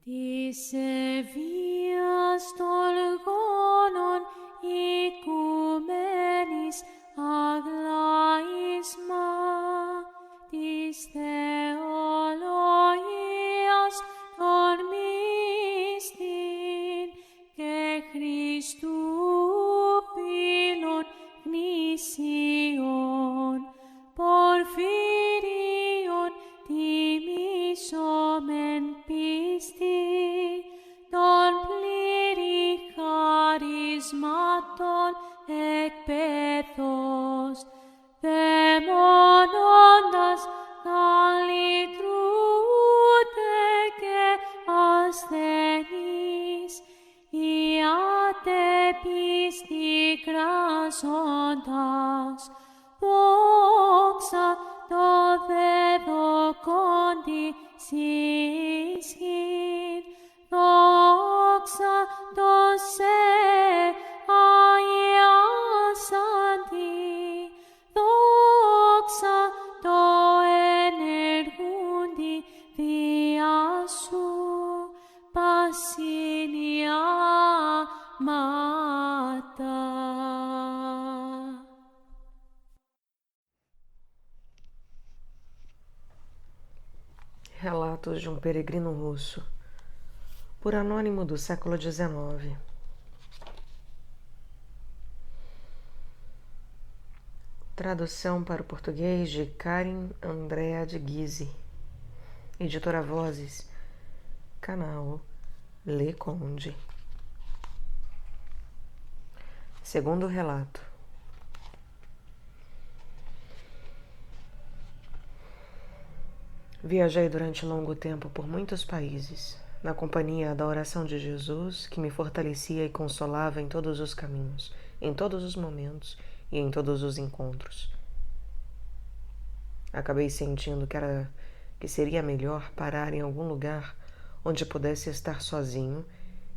Dicevias tolgonon ecumenis aglaisma, dis theologias dormistin, que Christu pilon gnision, porphyrion timisomen pisti, don pliri charismaton ekpethos, demonondas galitrute asthenis, iate pisti crasontas, doxa dovedo condi siscin, doxa doce aia santi, doxa do energundi via su passinia mata. Relatos de um peregrino russo, por anônimo do século XIX. Tradução para o português de Karen Andrea de Guise. Editora Vozes, canal Le Conde. Segundo relato. Viajei durante longo tempo por muitos países, na companhia da oração de Jesus, que me fortalecia e consolava em todos os caminhos, em todos os momentos e em todos os encontros. Acabei sentindo que seria melhor parar em algum lugar onde pudesse estar sozinho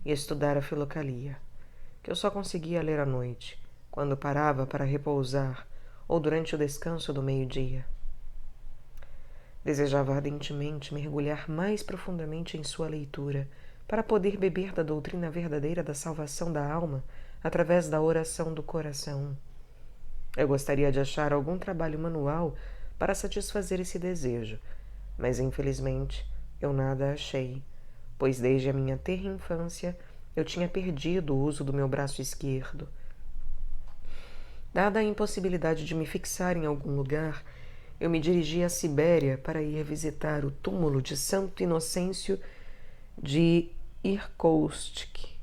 e estudar a Filocalia, que eu só conseguia ler à noite, quando parava para repousar ou durante o descanso do meio-dia. Desejava ardentemente mergulhar mais profundamente em sua leitura, para poder beber da doutrina verdadeira da salvação da alma através da oração do coração. Eu gostaria de achar algum trabalho manual para satisfazer esse desejo, mas infelizmente eu nada achei, pois desde a minha tenra infância eu tinha perdido o uso do meu braço esquerdo. Dada a impossibilidade de me fixar em algum lugar, eu me dirigi à Sibéria para ir visitar o túmulo de Santo Inocêncio de Irkoutsk.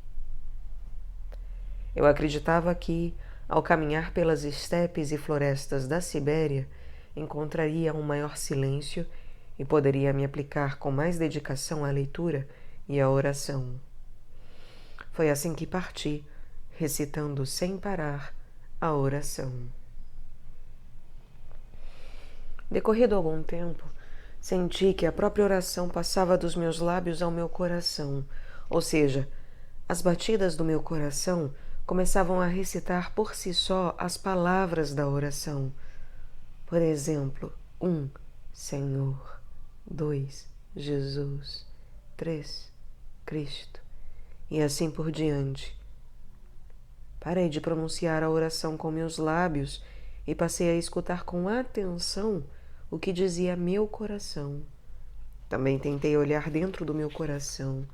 Eu acreditava que, ao caminhar pelas estepes e florestas da Sibéria, encontraria um maior silêncio e poderia me aplicar com mais dedicação à leitura e à oração. Foi assim que parti, recitando sem parar a oração. Decorrido algum tempo, senti que a própria oração passava dos meus lábios ao meu coração, ou seja, as batidas do meu coração começavam a recitar por si só as palavras da oração. Por exemplo, 1, Senhor, 2, Jesus, 3, Cristo, e assim por diante. Parei de pronunciar a oração com meus lábios e passei a escutar com atenção o que dizia meu coração. Também tentei olhar dentro do meu coração,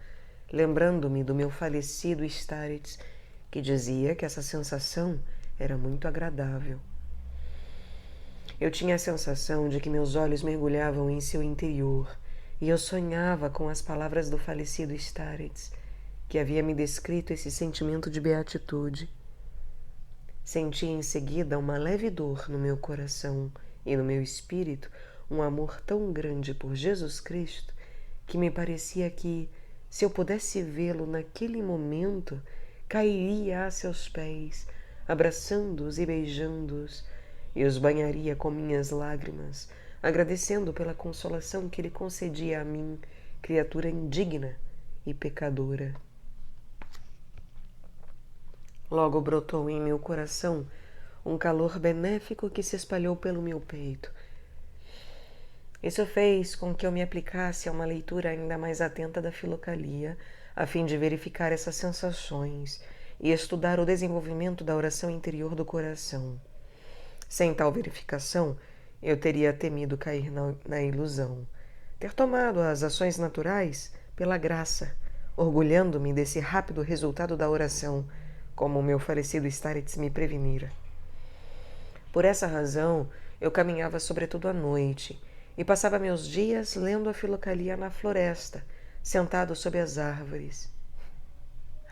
lembrando-me do meu falecido Starets, que dizia que essa sensação era muito agradável. Eu tinha a sensação de que meus olhos mergulhavam em seu interior e eu sonhava com as palavras do falecido Starets, que havia me descrito esse sentimento de beatitude. Senti em seguida uma leve dor no meu coração e no meu espírito, um amor tão grande por Jesus Cristo, que me parecia que, se eu pudesse vê-lo naquele momento, cairia a seus pés, abraçando-os e beijando-os, e os banharia com minhas lágrimas, agradecendo pela consolação que ele concedia a mim, criatura indigna e pecadora. Logo brotou em meu coração um calor benéfico que se espalhou pelo meu peito. Isso fez com que eu me aplicasse a uma leitura ainda mais atenta da Filocalia, a fim de verificar essas sensações e estudar o desenvolvimento da oração interior do coração. Sem tal verificação, eu teria temido cair na ilusão, ter tomado as ações naturais pela graça, orgulhando-me desse rápido resultado da oração, como o meu falecido Starets me prevenira. Por essa razão, eu caminhava sobretudo à noite e passava meus dias lendo a Filocalia na floresta, sentado sob as árvores.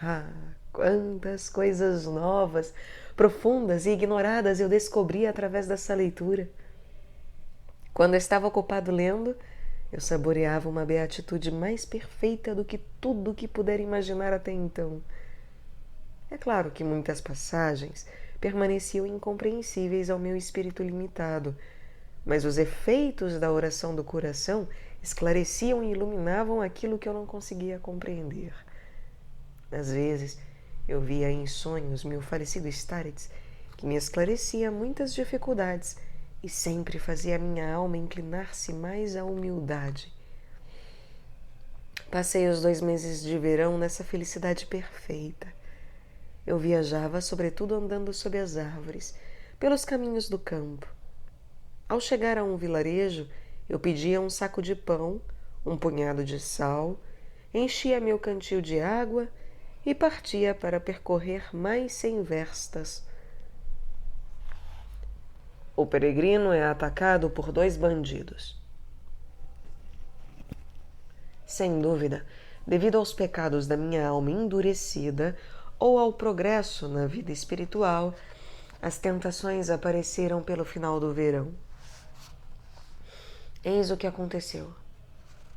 Ah, quantas coisas novas, profundas e ignoradas eu descobri através dessa leitura! Quando estava ocupado lendo, eu saboreava uma beatitude mais perfeita do que tudo que puder imaginar até então. É claro que muitas passagens permaneciam incompreensíveis ao meu espírito limitado, mas os efeitos da oração do coração esclareciam e iluminavam aquilo que eu não conseguia compreender. Às vezes, eu via em sonhos meu falecido Starets, que me esclarecia muitas dificuldades e sempre fazia a minha alma inclinar-se mais à humildade. Passei os 2 meses de verão nessa felicidade perfeita. Eu viajava, sobretudo andando sob as árvores, pelos caminhos do campo. Ao chegar a um vilarejo, eu pedia um saco de pão, um punhado de sal, enchia meu cantil de água e partia para percorrer mais 100 verstas. O peregrino é atacado por 2 bandidos. Sem dúvida, devido aos pecados da minha alma endurecida ou ao progresso na vida espiritual, as tentações apareceram pelo final do verão. Eis o que aconteceu.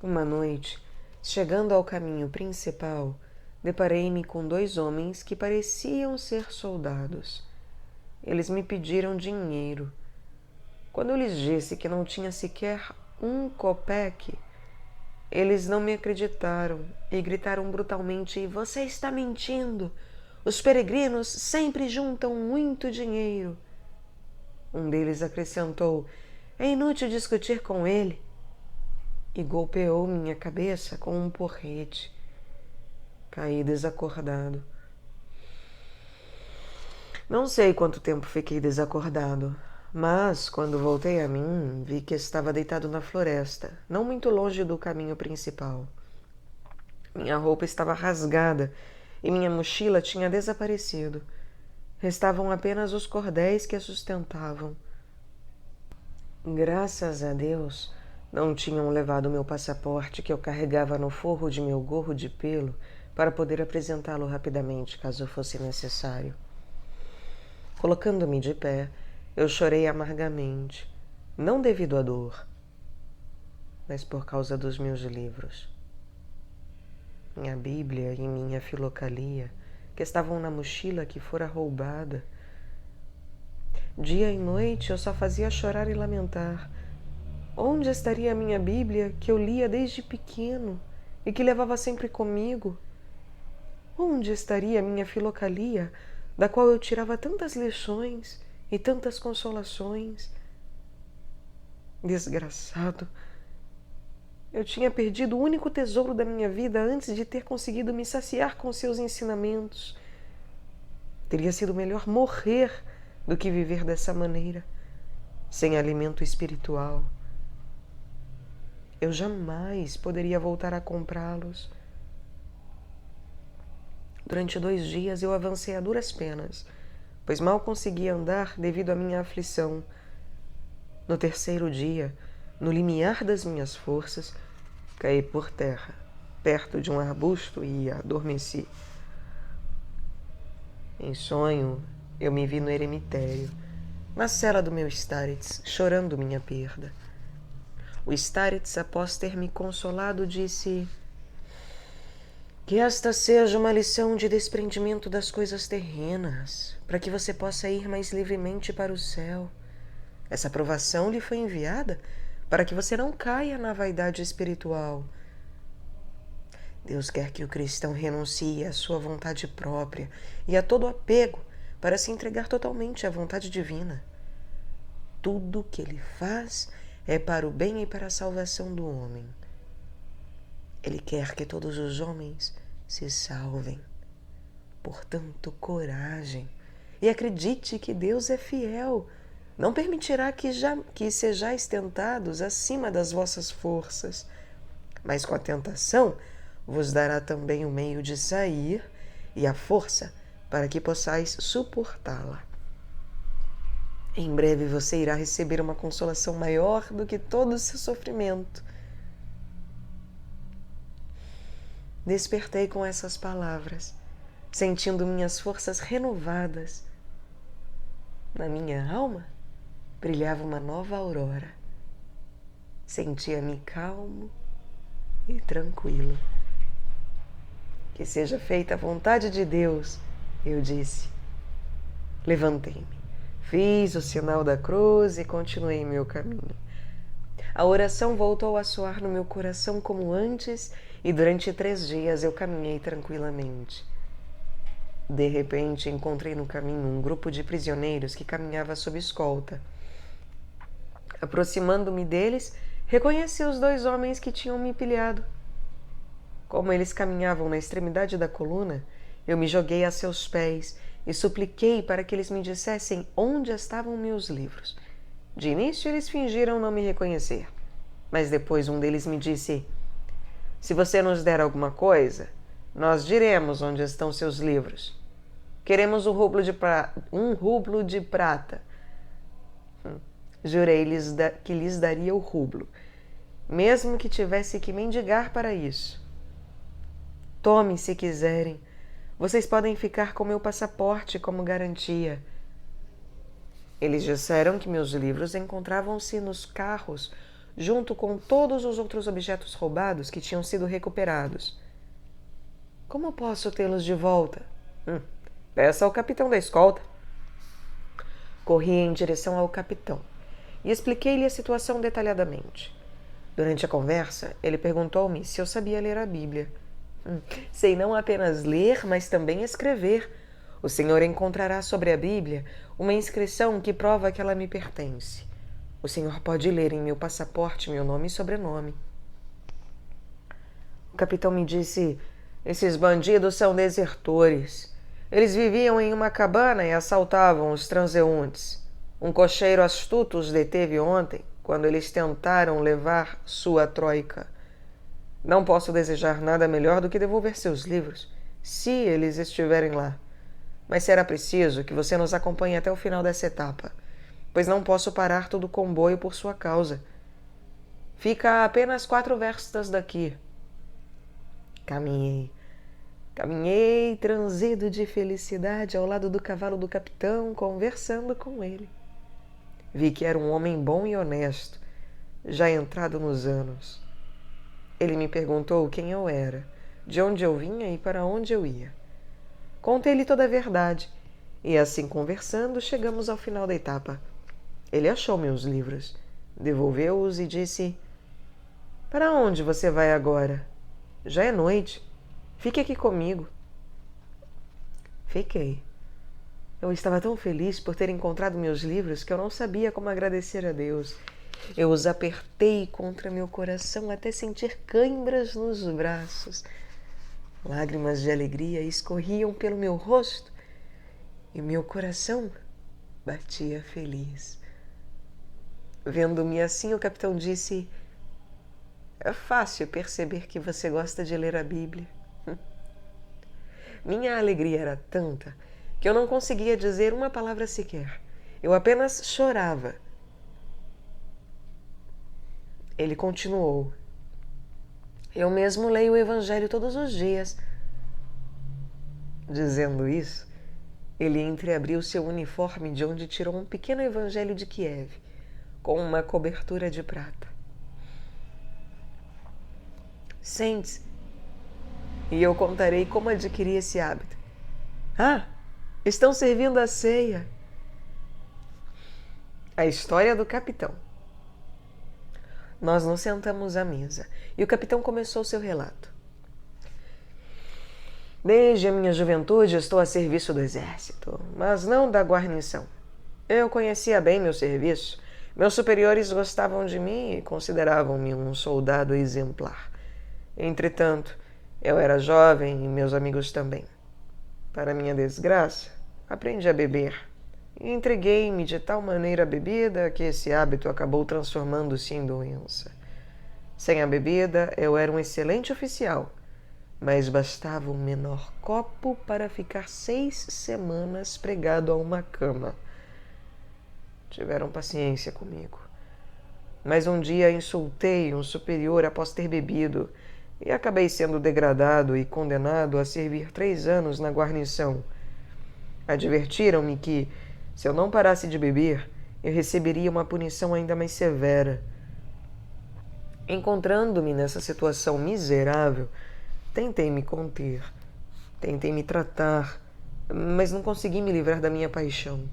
Uma noite, chegando ao caminho principal, deparei-me com 2 homens que pareciam ser soldados. Eles me pediram dinheiro. Quando eu lhes disse que não tinha sequer 1 copeque, eles não me acreditaram e gritaram brutalmente: "Você está mentindo! Os peregrinos sempre juntam muito dinheiro." Um deles acrescentou: "É inútil discutir com ele." E golpeou minha cabeça com um porrete. Caí desacordado. Não sei quanto tempo fiquei desacordado, mas quando voltei a mim, vi que estava deitado na floresta, não muito longe do caminho principal. Minha roupa estava rasgada e minha mochila tinha desaparecido. Restavam apenas os cordéis que a sustentavam. Graças a Deus, não tinham levado meu passaporte que eu carregava no forro de meu gorro de pelo para poder apresentá-lo rapidamente, caso fosse necessário. Colocando-me de pé, eu chorei amargamente, não devido à dor, mas por causa dos meus livros. Minha Bíblia e minha Filocalia, que estavam na mochila que fora roubada. Dia e noite eu só fazia chorar e lamentar. Onde estaria a minha Bíblia, que eu lia desde pequeno e que levava sempre comigo? Onde estaria a minha Filocalia, da qual eu tirava tantas lições e tantas consolações? Desgraçado! Eu tinha perdido o único tesouro da minha vida antes de ter conseguido me saciar com seus ensinamentos. Teria sido melhor morrer do que viver dessa maneira, sem alimento espiritual. Eu jamais poderia voltar a comprá-los. Durante 2 dias eu avancei a duras penas, pois mal conseguia andar devido à minha aflição. No 3º dia, no limiar das minhas forças, caí por terra, perto de um arbusto e adormeci. Em sonho, eu me vi no eremitério, na cela do meu Starets, chorando minha perda. O Starets, após ter me consolado, disse: "Que esta seja uma lição de desprendimento das coisas terrenas, para que você possa ir mais livremente para o céu. Essa provação lhe foi enviada para que você não caia na vaidade espiritual. Deus quer que o cristão renuncie à sua vontade própria e a todo apego para se entregar totalmente à vontade divina. Tudo o que ele faz é para o bem e para a salvação do homem. Ele quer que todos os homens se salvem. Portanto, coragem e acredite que Deus é fiel. Não permitirá que sejais tentados acima das vossas forças, mas com a tentação vos dará também o meio de sair e a força para que possais suportá-la. Em breve você irá receber uma consolação maior do que todo o seu sofrimento. Despertei com essas palavras, sentindo minhas forças renovadas. Na minha alma brilhava uma nova aurora. Sentia-me calmo e tranquilo. Que seja feita a vontade de Deus, eu disse. Levantei-me, fiz o sinal da cruz e continuei meu caminho. A oração voltou a soar no meu coração como antes e durante 3 dias eu caminhei tranquilamente. De repente, encontrei no caminho um grupo de prisioneiros que caminhava sob escolta. Aproximando-me deles, reconheci os 2 homens que tinham me pilhado. Como eles caminhavam na extremidade da coluna, eu me joguei a seus pés e supliquei para que eles me dissessem onde estavam meus livros. De início, eles fingiram não me reconhecer, mas depois um deles me disse: se você nos der alguma coisa, nós diremos onde estão seus livros. Queremos um rublo de prata. Jurei-lhes que lhes daria o rublo, mesmo que tivesse que mendigar para isso. Tome se quiserem. Vocês podem ficar com meu passaporte como garantia. Eles disseram que meus livros encontravam-se nos carros, junto com todos os outros objetos roubados que tinham sido recuperados. Como posso tê-los de volta? Peça ao capitão da escolta. Corri em direção ao capitão e expliquei-lhe a situação detalhadamente. Durante a conversa, ele perguntou-me se eu sabia ler a Bíblia. Sei não apenas ler, mas também escrever. O Senhor encontrará sobre a Bíblia uma inscrição que prova que ela me pertence. O Senhor pode ler em meu passaporte meu nome e sobrenome. O capitão me disse: esses bandidos são desertores. Eles viviam em uma cabana e assaltavam os transeuntes. Um cocheiro astuto os deteve ontem, quando eles tentaram levar sua troika. Não posso desejar nada melhor do que devolver seus livros, se eles estiverem lá. Mas será preciso que você nos acompanhe até o final dessa etapa, pois não posso parar todo o comboio por sua causa. Fica a apenas 4 verstas daqui. Caminhei transido de felicidade ao lado do cavalo do capitão, conversando com ele. Vi que era um homem bom e honesto, já entrado nos anos. Ele me perguntou quem eu era, de onde eu vinha e para onde eu ia. Contei-lhe toda a verdade, e assim conversando, chegamos ao final da etapa. Ele achou meus livros, devolveu-os e disse: para onde você vai agora? Já é noite. Fique aqui comigo. Fiquei. Eu estava tão feliz por ter encontrado meus livros que eu não sabia como agradecer a Deus. Eu os apertei contra meu coração até sentir cãibras nos braços. Lágrimas de alegria escorriam pelo meu rosto e meu coração batia feliz. Vendo-me assim, o capitão disse: é fácil perceber que você gosta de ler a Bíblia. Minha alegria era tanta que eu não conseguia dizer uma palavra sequer. Eu apenas chorava. Ele continuou: eu mesmo leio o Evangelho todos os dias. Dizendo isso, ele entreabriu seu uniforme, de onde tirou um pequeno Evangelho de Kiev, com uma cobertura de prata. Sente-se, e eu contarei como adquiri esse hábito. Ah, estão servindo a ceia. A história do capitão. Nós nos sentamos à mesa e o capitão começou seu relato. Desde a minha juventude estou a serviço do exército, mas não da guarnição. Eu conhecia bem meu serviço, Meus superiores gostavam de mim e consideravam-me um soldado exemplar. Entretanto, eu era jovem e meus amigos também. Para minha desgraça, aprendi a beber e entreguei-me de tal maneira à bebida que esse hábito acabou transformando-se em doença. Sem a bebida, eu era um excelente oficial, mas bastava um menor copo para ficar 6 semanas pregado a uma cama. Tiveram paciência comigo. Mas um dia insultei um superior após ter bebido e acabei sendo degradado e condenado a servir 3 anos na guarnição. Advertiram-me que, se eu não parasse de beber, eu receberia uma punição ainda mais severa. Encontrando-me nessa situação miserável, tentei me conter, tentei me tratar, mas não consegui me livrar da minha paixão.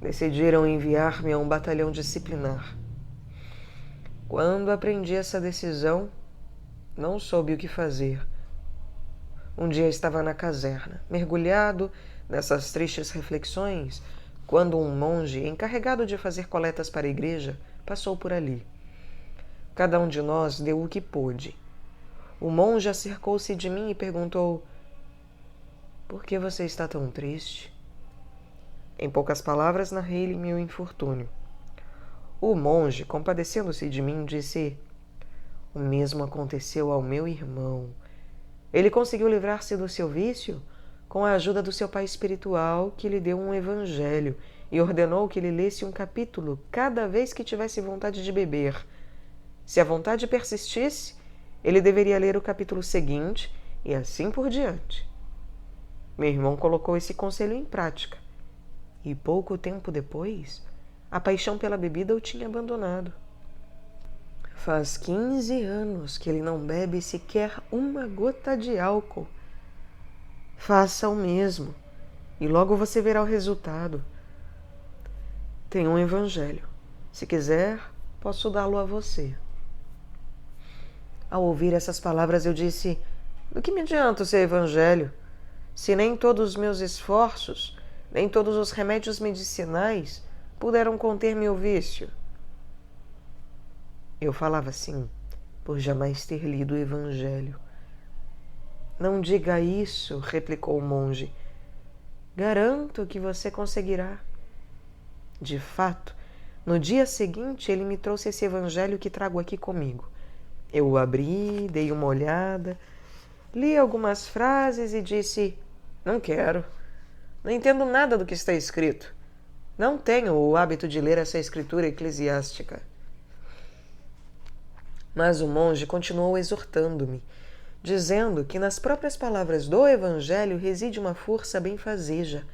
Decidiram enviar-me a um batalhão disciplinar. Quando aprendi essa decisão, não soube o que fazer. Um dia estava na caserna, mergulhado nessas tristes reflexões, quando um monge encarregado de fazer coletas para a igreja passou por ali. Cada um de nós deu o que pôde. O monge acercou-se de mim e perguntou: "Por que você está tão triste?" Em poucas palavras, narrei-lhe meu infortúnio. O monge, compadecendo-se de mim, disse: "O mesmo aconteceu ao meu irmão. Ele conseguiu livrar-se do seu vício com a ajuda do seu pai espiritual, que lhe deu um evangelho e ordenou que ele lesse um capítulo cada vez que tivesse vontade de beber. Se a vontade persistisse, ele deveria ler o capítulo seguinte e assim por diante." Meu irmão colocou esse conselho em prática e pouco tempo depois, a paixão pela bebida o tinha abandonado. Faz 15 anos que ele não bebe sequer uma gota de álcool. Faça o mesmo e logo você verá o resultado. Tem um evangelho. Se quiser, posso dá-lo a você. Ao ouvir essas palavras, eu disse: "Do que me adianta o seu evangelho, se nem todos os meus esforços, nem todos os remédios medicinais puderam conter meu vício?" Eu falava assim por jamais ter lido o evangelho. "Não diga isso", replicou o monge. "Garanto que você conseguirá." De fato, no dia seguinte ele me trouxe esse evangelho que trago aqui comigo. Eu o abri, dei uma olhada, li algumas frases e disse: "Não quero. Não entendo nada do que está escrito. Não tenho o hábito de ler essa escritura eclesiástica." Mas o monge continuou exortando-me, dizendo que nas próprias palavras do evangelho reside uma força benfazeja,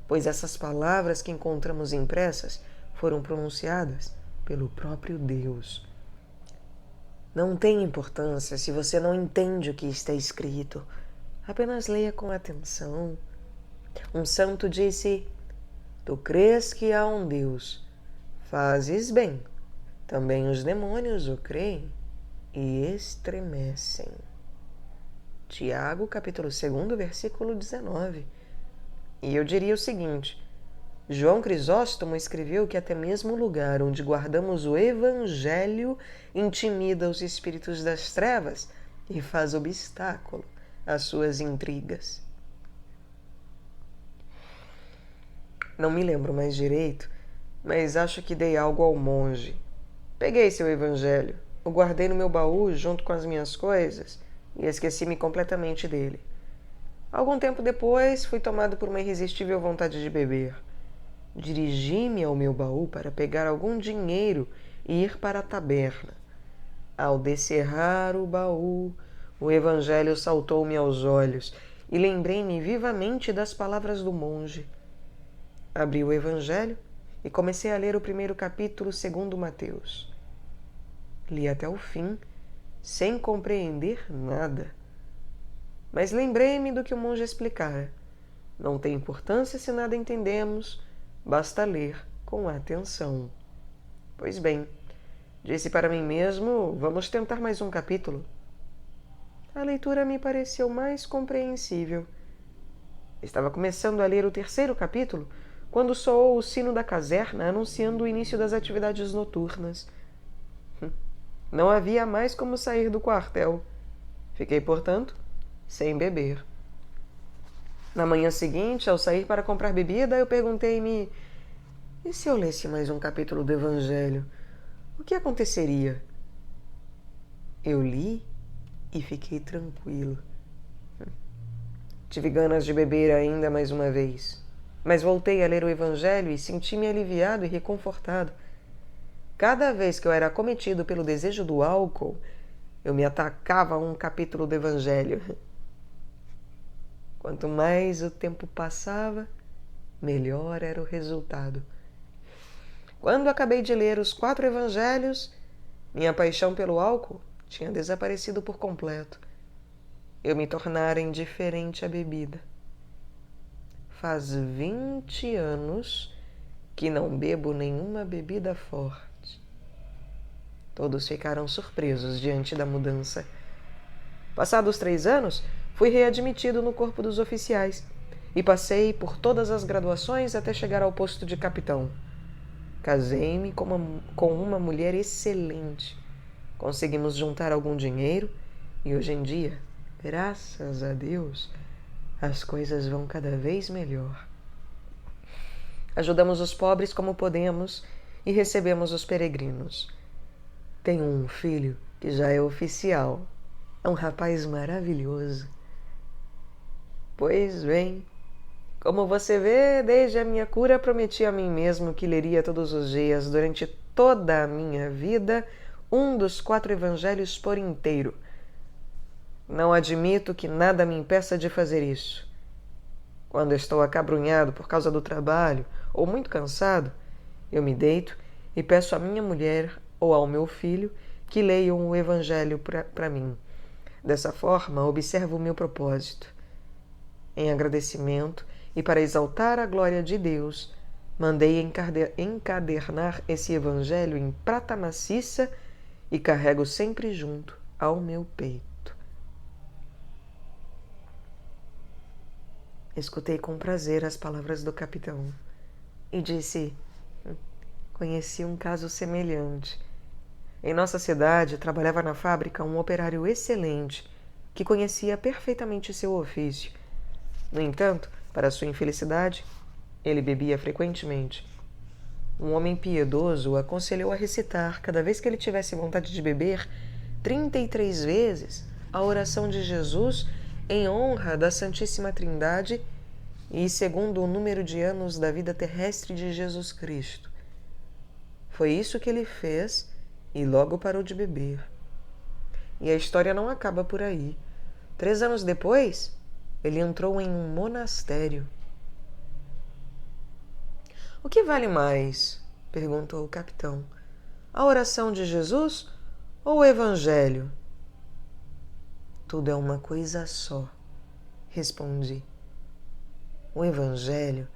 pois essas palavras que encontramos impressas foram pronunciadas pelo próprio Deus. Não tem importância se você não entende o que está escrito. Apenas leia com atenção. Um santo disse: "Tu crês que há um Deus. Fazes bem. Também os demônios o creem e estremecem." Tiago, capítulo 2, versículo 19. E eu diria o seguinte: João Crisóstomo escreveu que até mesmo o lugar onde guardamos o evangelho intimida os espíritos das trevas e faz obstáculo às suas intrigas. Não me lembro mais direito, mas acho que dei algo ao monge. Peguei seu evangelho, o guardei no meu baú junto com as minhas coisas e esqueci-me completamente dele. Algum tempo depois, fui tomado por uma irresistível vontade de beber. Dirigi-me ao meu baú para pegar algum dinheiro e ir para a taberna. Ao descerrar o baú, o evangelho saltou-me aos olhos e lembrei-me vivamente das palavras do monge. Abri o evangelho e comecei a ler o primeiro capítulo segundo Mateus. Li até o fim, sem compreender nada. Mas lembrei-me do que o monge explicara. Não tem importância se nada entendemos, basta ler com atenção. Pois bem, disse para mim mesmo: vamos tentar mais um capítulo. A leitura me pareceu mais compreensível. Estava começando a ler o terceiro capítulo quando soou o sino da caserna anunciando o início das atividades noturnas. Não havia mais como sair do quartel. Fiquei, portanto, sem beber. Na manhã seguinte, ao sair para comprar bebida, eu perguntei-me: e se eu lesse mais um capítulo do Evangelho? O que aconteceria? Eu li e fiquei tranquilo. Tive ganas de beber ainda mais uma vez, mas voltei a ler o Evangelho e senti-me aliviado e reconfortado. Cada vez que eu era acometido pelo desejo do álcool, eu me atacava a um capítulo do Evangelho. Quanto mais o tempo passava, melhor era o resultado. Quando acabei de ler os 4 evangelhos, minha paixão pelo álcool tinha desaparecido por completo. Eu me tornara indiferente à bebida. Faz 20 anos que não bebo nenhuma bebida forte. Todos ficaram surpresos diante da mudança. Passados 3 anos, fui readmitido no corpo dos oficiais e passei por todas as graduações até chegar ao posto de capitão. Casei-me com uma mulher excelente. Conseguimos juntar algum dinheiro e hoje em dia, graças a Deus, as coisas vão cada vez melhor. Ajudamos os pobres como podemos e recebemos os peregrinos. Tenho um filho que já é oficial. É um rapaz maravilhoso. Pois bem, como você vê, desde a minha cura prometi a mim mesmo que leria todos os dias, durante toda a minha vida, um dos 4 evangelhos por inteiro. Não admito que nada me impeça de fazer isso. Quando estou acabrunhado por causa do trabalho ou muito cansado, eu me deito e peço à minha mulher ou ao meu filho que leiam o evangelho para mim. Dessa forma, observo o meu propósito. Em agradecimento e para exaltar a glória de Deus, mandei encadernar esse evangelho em prata maciça e carrego sempre junto ao meu peito. Escutei com prazer as palavras do capitão e disse: conheci um caso semelhante. Em nossa cidade, trabalhava na fábrica um operário excelente que conhecia perfeitamente seu ofício. No entanto, para sua infelicidade, ele bebia frequentemente. Um homem piedoso o aconselhou a recitar, cada vez que ele tivesse vontade de beber, 33 vezes a oração de Jesus em honra da Santíssima Trindade e segundo o número de anos da vida terrestre de Jesus Cristo. Foi isso que ele fez e logo parou de beber. E a história não acaba por aí. 3 anos depois, ele entrou em um monastério. O que vale mais? Perguntou o capitão. A oração de Jesus ou o Evangelho? Tudo é uma coisa só, respondi. O Evangelho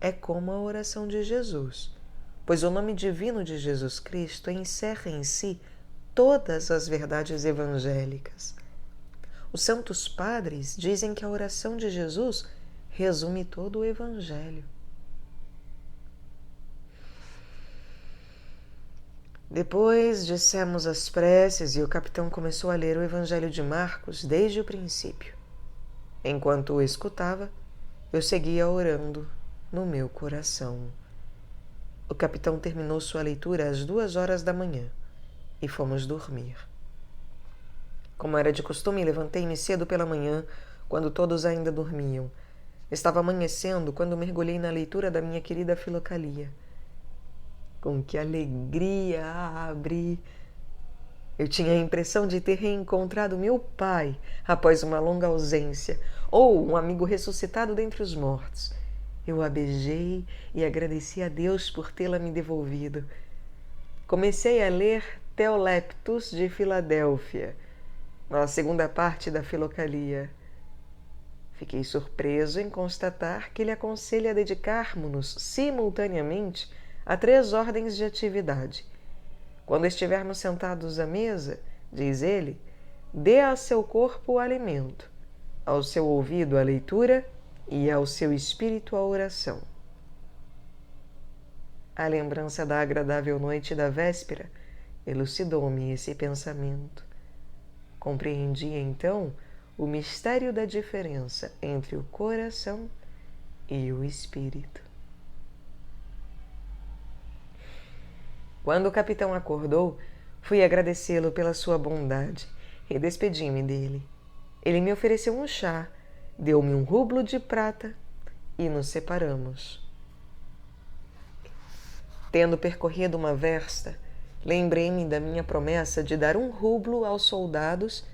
é como a oração de Jesus, pois o nome divino de Jesus Cristo encerra em si todas as verdades evangélicas. Os santos padres dizem que a oração de Jesus resume todo o Evangelho. Depois dissemos as preces e o capitão começou a ler o Evangelho de Marcos desde o princípio. Enquanto o escutava, eu seguia orando no meu coração. O capitão terminou sua leitura às 2 horas da manhã e fomos dormir. Como era de costume, levantei-me cedo pela manhã, quando todos ainda dormiam. Estava amanhecendo quando mergulhei na leitura da minha querida Filocalia. Com que alegria a abri! Eu tinha a impressão de ter reencontrado meu pai após uma longa ausência, ou um amigo ressuscitado dentre os mortos. Eu a beijei e agradeci a Deus por tê-la me devolvido. Comecei a ler Teoleptus de Filadélfia, na segunda parte da Filocalia. Fiquei surpreso em constatar que ele aconselha a dedicarmos-nos simultaneamente a 3 ordens de atividade. Quando estivermos sentados à mesa, diz ele, dê ao seu corpo o alimento, ao seu ouvido a leitura e ao seu espírito a oração. A lembrança da agradável noite da véspera elucidou-me esse pensamento. Compreendi então o mistério da diferença entre o coração e o espírito. Quando o capitão acordou, fui agradecê-lo pela sua bondade e despedi-me dele. Ele me ofereceu um chá, deu-me um rublo de prata e nos separamos. Tendo percorrido uma versta, lembrei-me da minha promessa de dar um rublo aos soldados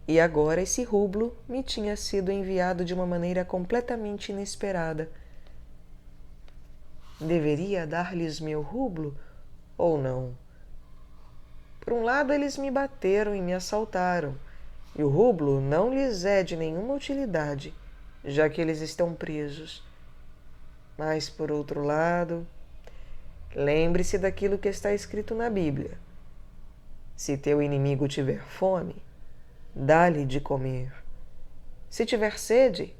e agora esse rublo me tinha sido enviado de uma maneira completamente inesperada. Deveria dar-lhes meu rublo ou não? Por um lado, eles me bateram e me assaltaram, e o rublo não lhes é de nenhuma utilidade, já que eles estão presos. Mas, por outro lado, lembre-se daquilo que está escrito na Bíblia. Se teu inimigo tiver fome, dá-lhe de comer. Se tiver sede,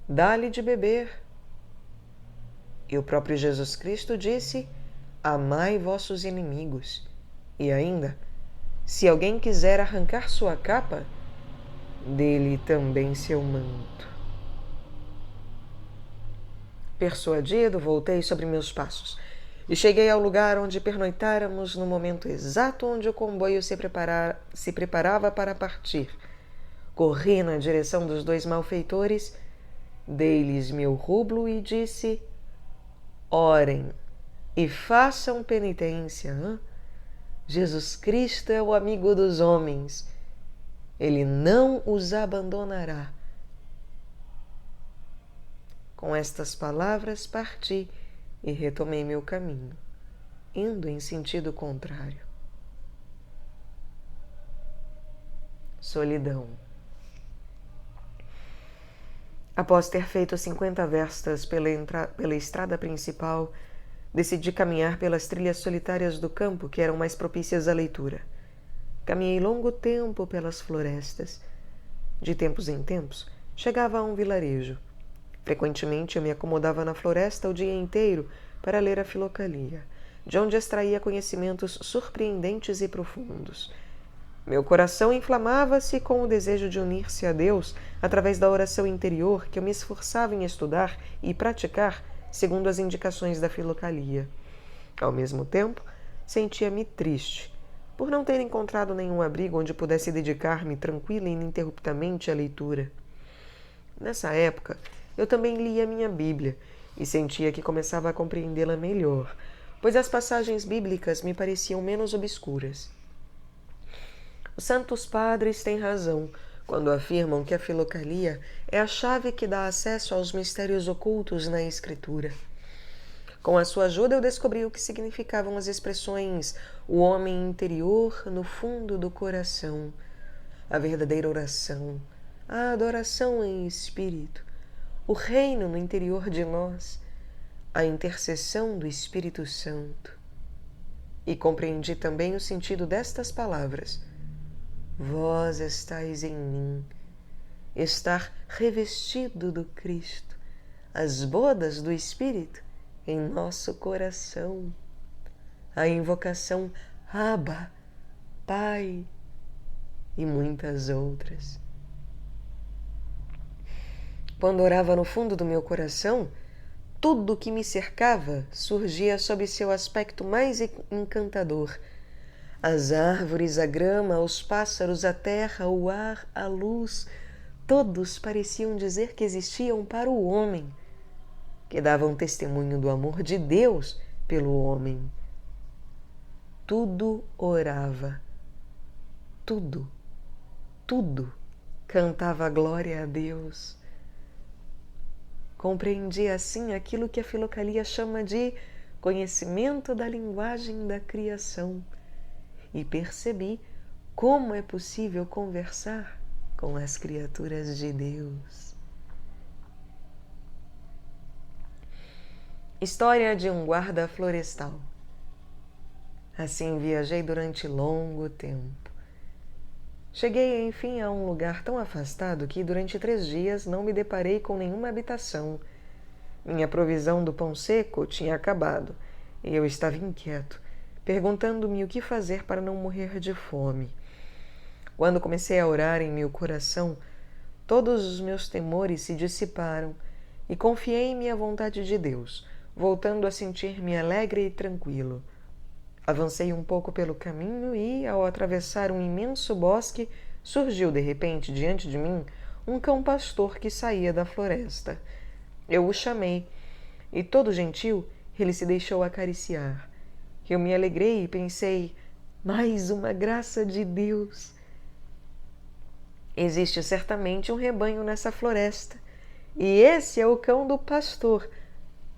dá-lhe de beber. E o próprio Jesus Cristo disse: amai vossos inimigos. E ainda, se alguém quiser arrancar sua capa, dê-lhe também seu manto. Persuadido, voltei sobre meus passos e cheguei ao lugar onde pernoitáramos no momento exato onde o comboio se preparava para partir. Corri na direção dos dois malfeitores, dei-lhes meu rublo e disse: orem e façam penitência. Jesus Cristo é o amigo dos homens. Ele não os abandonará. Com estas palavras parti e retomei meu caminho, indo em sentido contrário. Solidão. Após ter feito 50 verstas pela estrada principal, decidi caminhar pelas trilhas solitárias do campo que eram mais propícias à leitura. Caminhei longo tempo pelas florestas. De tempos em tempos, chegava a um vilarejo. Frequentemente eu me acomodava na floresta o dia inteiro para ler a Filocalia, de onde extraía conhecimentos surpreendentes e profundos. Meu coração inflamava-se com o desejo de unir-se a Deus através da oração interior que eu me esforçava em estudar e praticar segundo as indicações da Filocalia. Ao mesmo tempo, sentia-me triste por não ter encontrado nenhum abrigo onde pudesse dedicar-me tranquila e ininterruptamente à leitura. Nessa época, eu também lia minha Bíblia e sentia que começava a compreendê-la melhor, pois as passagens bíblicas me pareciam menos obscuras. Os santos padres têm razão quando afirmam que a Filocalia é a chave que dá acesso aos mistérios ocultos na Escritura. Com a sua ajuda, eu descobri o que significavam as expressões o homem interior no fundo do coração, a verdadeira oração, a adoração em espírito, o reino no interior de nós, a intercessão do Espírito Santo. E compreendi também o sentido destas palavras: vós estáis em mim, estar revestido do Cristo, as bodas do Espírito em nosso coração, a invocação Abba, Pai e muitas outras. Quando orava no fundo do meu coração, tudo o que me cercava surgia sob seu aspecto mais encantador. As árvores, a grama, os pássaros, a terra, o ar, a luz, todos pareciam dizer que existiam para o homem, que davam testemunho do amor de Deus pelo homem. Tudo orava, tudo cantava glória a Deus. Compreendi assim aquilo que a Filocalia chama de conhecimento da linguagem da criação e percebi como é possível conversar com as criaturas de Deus. História de um guarda florestal. Assim viajei durante longo tempo. Cheguei, enfim, a um lugar tão afastado que durante 3 dias não me deparei com nenhuma habitação. Minha provisão do pão seco tinha acabado e eu estava inquieto, perguntando-me o que fazer para não morrer de fome. Quando comecei a orar em meu coração, todos os meus temores se dissiparam e confiei em minha vontade de Deus, voltando a sentir-me alegre e tranquilo. Avancei um pouco pelo caminho e, ao atravessar um imenso bosque, surgiu de repente diante de mim um cão pastor que saía da floresta. Eu o chamei e, todo gentil, ele se deixou acariciar. Eu me alegrei e pensei: mais uma graça de Deus! Existe certamente um rebanho nessa floresta, e esse é o cão do pastor.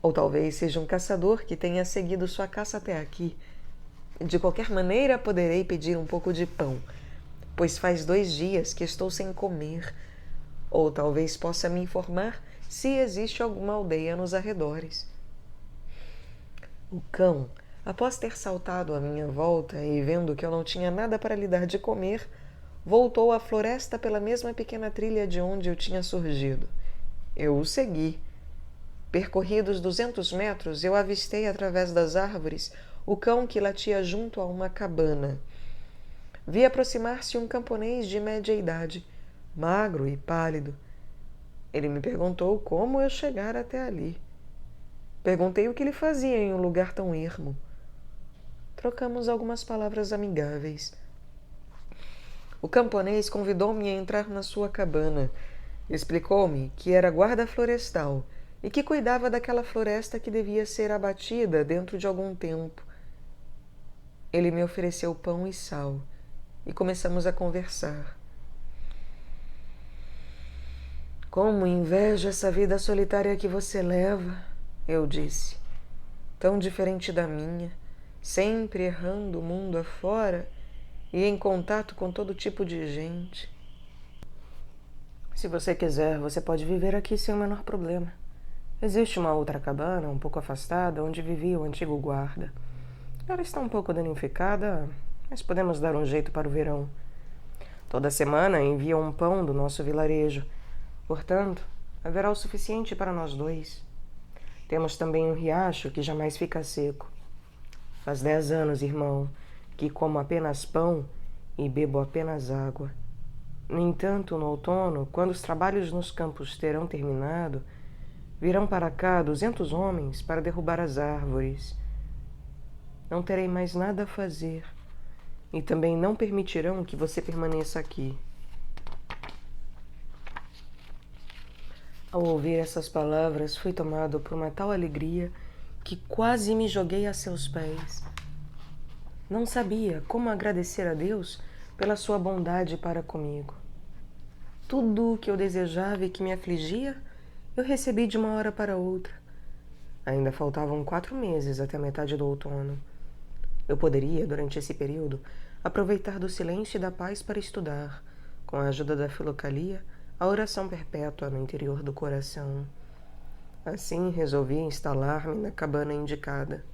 Ou talvez seja um caçador que tenha seguido sua caça até aqui. De qualquer maneira, poderei pedir um pouco de pão, pois faz 2 dias que estou sem comer. Ou talvez possa me informar se existe alguma aldeia nos arredores. O cão, após ter saltado à minha volta e vendo que eu não tinha nada para lhe dar de comer, voltou à floresta pela mesma pequena trilha de onde eu tinha surgido. Eu o segui. Percorridos 200 metros, eu avistei através das árvores o cão que latia junto a uma cabana. Vi aproximar-se um camponês de média idade, magro e pálido. Ele me perguntou como eu chegara até ali. Perguntei o que ele fazia em um lugar tão ermo. Trocamos algumas palavras amigáveis. O camponês convidou-me a entrar na sua cabana. Explicou-me que era guarda florestal e que cuidava daquela floresta que devia ser abatida dentro de algum tempo. Ele me ofereceu pão e sal e começamos a conversar. Como invejo essa vida solitária que você leva, eu disse. Tão diferente da minha, sempre errando o mundo afora e em contato com todo tipo de gente. Se você quiser, você pode viver aqui sem o menor problema. Existe uma outra cabana, um pouco afastada, onde vivia o antigo guarda. Ela está um pouco danificada, mas podemos dar um jeito para o verão. Toda semana enviam um pão do nosso vilarejo. Portanto, haverá o suficiente para nós 2. Temos também um riacho que jamais fica seco. Faz 10 anos, irmão, que como apenas pão e bebo apenas água. No entanto, no outono, quando os trabalhos nos campos terão terminado, virão para cá 200 homens para derrubar as árvores. Não terei mais nada a fazer e também não permitirão que você permaneça aqui. Ao ouvir essas palavras, fui tomado por uma tal alegria que quase me joguei a seus pés. Não sabia como agradecer a Deus pela sua bondade para comigo. Tudo o que eu desejava e que me afligia, eu recebi de uma hora para outra. Ainda faltavam 4 meses até a metade do outono. Eu poderia, durante esse período, aproveitar do silêncio e da paz para estudar, com a ajuda da filocalia, a oração perpétua no interior do coração. Assim, resolvi instalar-me na cabana indicada.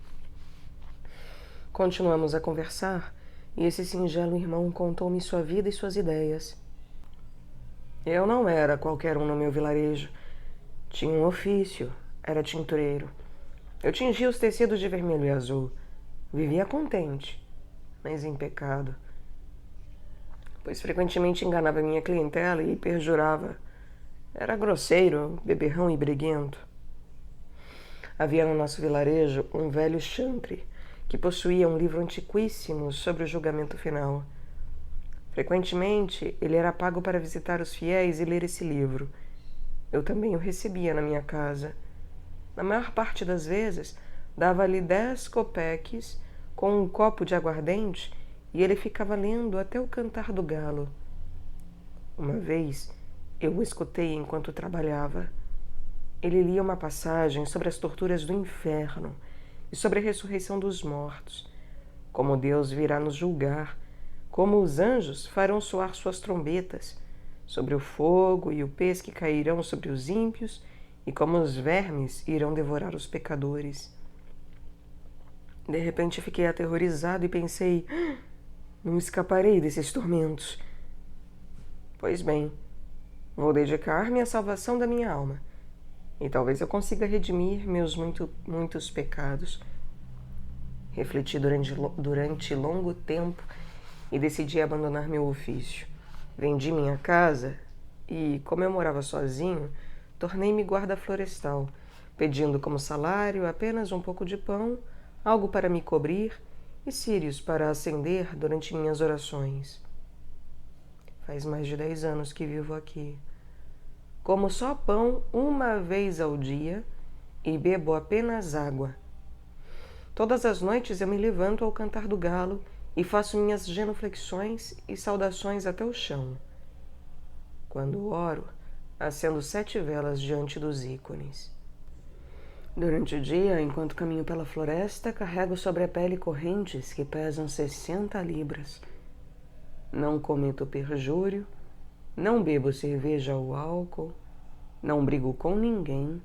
Continuamos a conversar, e esse singelo irmão contou-me sua vida e suas ideias. Eu não era qualquer um no meu vilarejo. Tinha um ofício, era tintureiro. Eu tingia os tecidos de vermelho e azul. Vivia contente, mas em pecado, pois frequentemente enganava minha clientela e perjurava. Era grosseiro, beberrão e briguento. Havia no nosso vilarejo um velho chantre que possuía um livro antiquíssimo sobre o julgamento final. Frequentemente, ele era pago para visitar os fiéis e ler esse livro. Eu também o recebia na minha casa. Na maior parte das vezes, dava-lhe 10 copeques com um copo de aguardente e ele ficava lendo até o cantar do galo. Uma vez, eu o escutei enquanto trabalhava. Ele lia uma passagem sobre as torturas do inferno e sobre a ressurreição dos mortos, como Deus virá nos julgar, como os anjos farão soar suas trombetas, sobre o fogo e o pez que cairão sobre os ímpios e como os vermes irão devorar os pecadores. De repente fiquei aterrorizado e pensei: não escaparei desses tormentos. Pois bem, vou dedicar-me à salvação da minha alma, e talvez eu consiga redimir meus muitos pecados. Refleti durante longo tempo e decidi abandonar meu ofício. Vendi minha casa e, como eu morava sozinho, tornei-me guarda florestal, pedindo como salário apenas um pouco de pão, algo para me cobrir e círios para acender durante minhas orações. Faz mais de 10 anos que vivo aqui. Como só pão uma vez ao dia e bebo apenas água. Todas as noites eu me levanto ao cantar do galo e faço minhas genuflexões e saudações até o chão. Quando oro, acendo 7 velas diante dos ícones. Durante o dia, enquanto caminho pela floresta, carrego sobre a pele correntes que pesam 60 libras. Não cometo perjúrio, não bebo cerveja ou álcool, não brigo com ninguém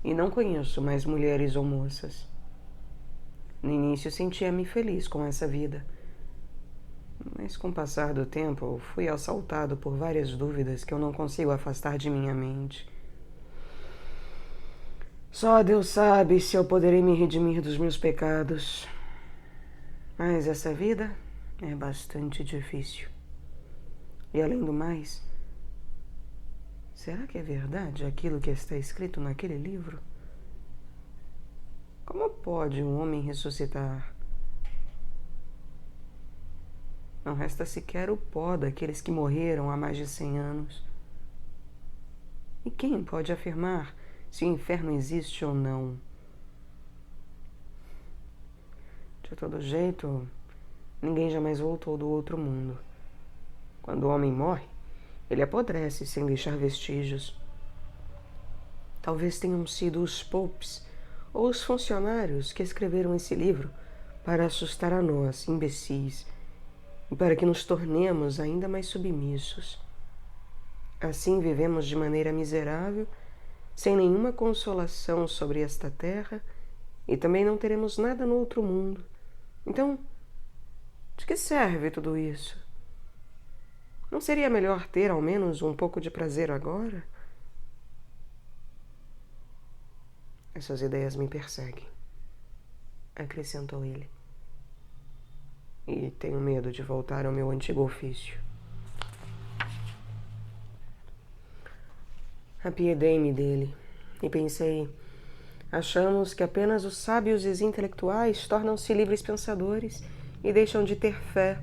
e não conheço mais mulheres ou moças. No início sentia-me feliz com essa vida, mas com o passar do tempo fui assaltado por várias dúvidas que eu não consigo afastar de minha mente. Só Deus sabe se eu poderei me redimir dos meus pecados, mas essa vida é bastante difícil. E além do mais, será que é verdade aquilo que está escrito naquele livro? Como pode um homem ressuscitar? Não resta sequer o pó daqueles que morreram há mais de 100 anos. E quem pode afirmar se o inferno existe ou não? De todo jeito, ninguém jamais voltou do outro mundo. Quando o homem morre, ele apodrece sem deixar vestígios. Talvez tenham sido os popes ou os funcionários que escreveram esse livro para assustar a nós, imbecis, e para que nos tornemos ainda mais submissos. Assim vivemos de maneira miserável, sem nenhuma consolação sobre esta terra, e também não teremos nada no outro mundo. Então, de que serve tudo isso? Não seria melhor ter ao menos um pouco de prazer agora? Essas ideias me perseguem, acrescentou ele. E tenho medo de voltar ao meu antigo ofício. Apiedei-me dele e pensei, achamos que apenas os sábios e os intelectuais tornam-se livres pensadores e deixam de ter fé.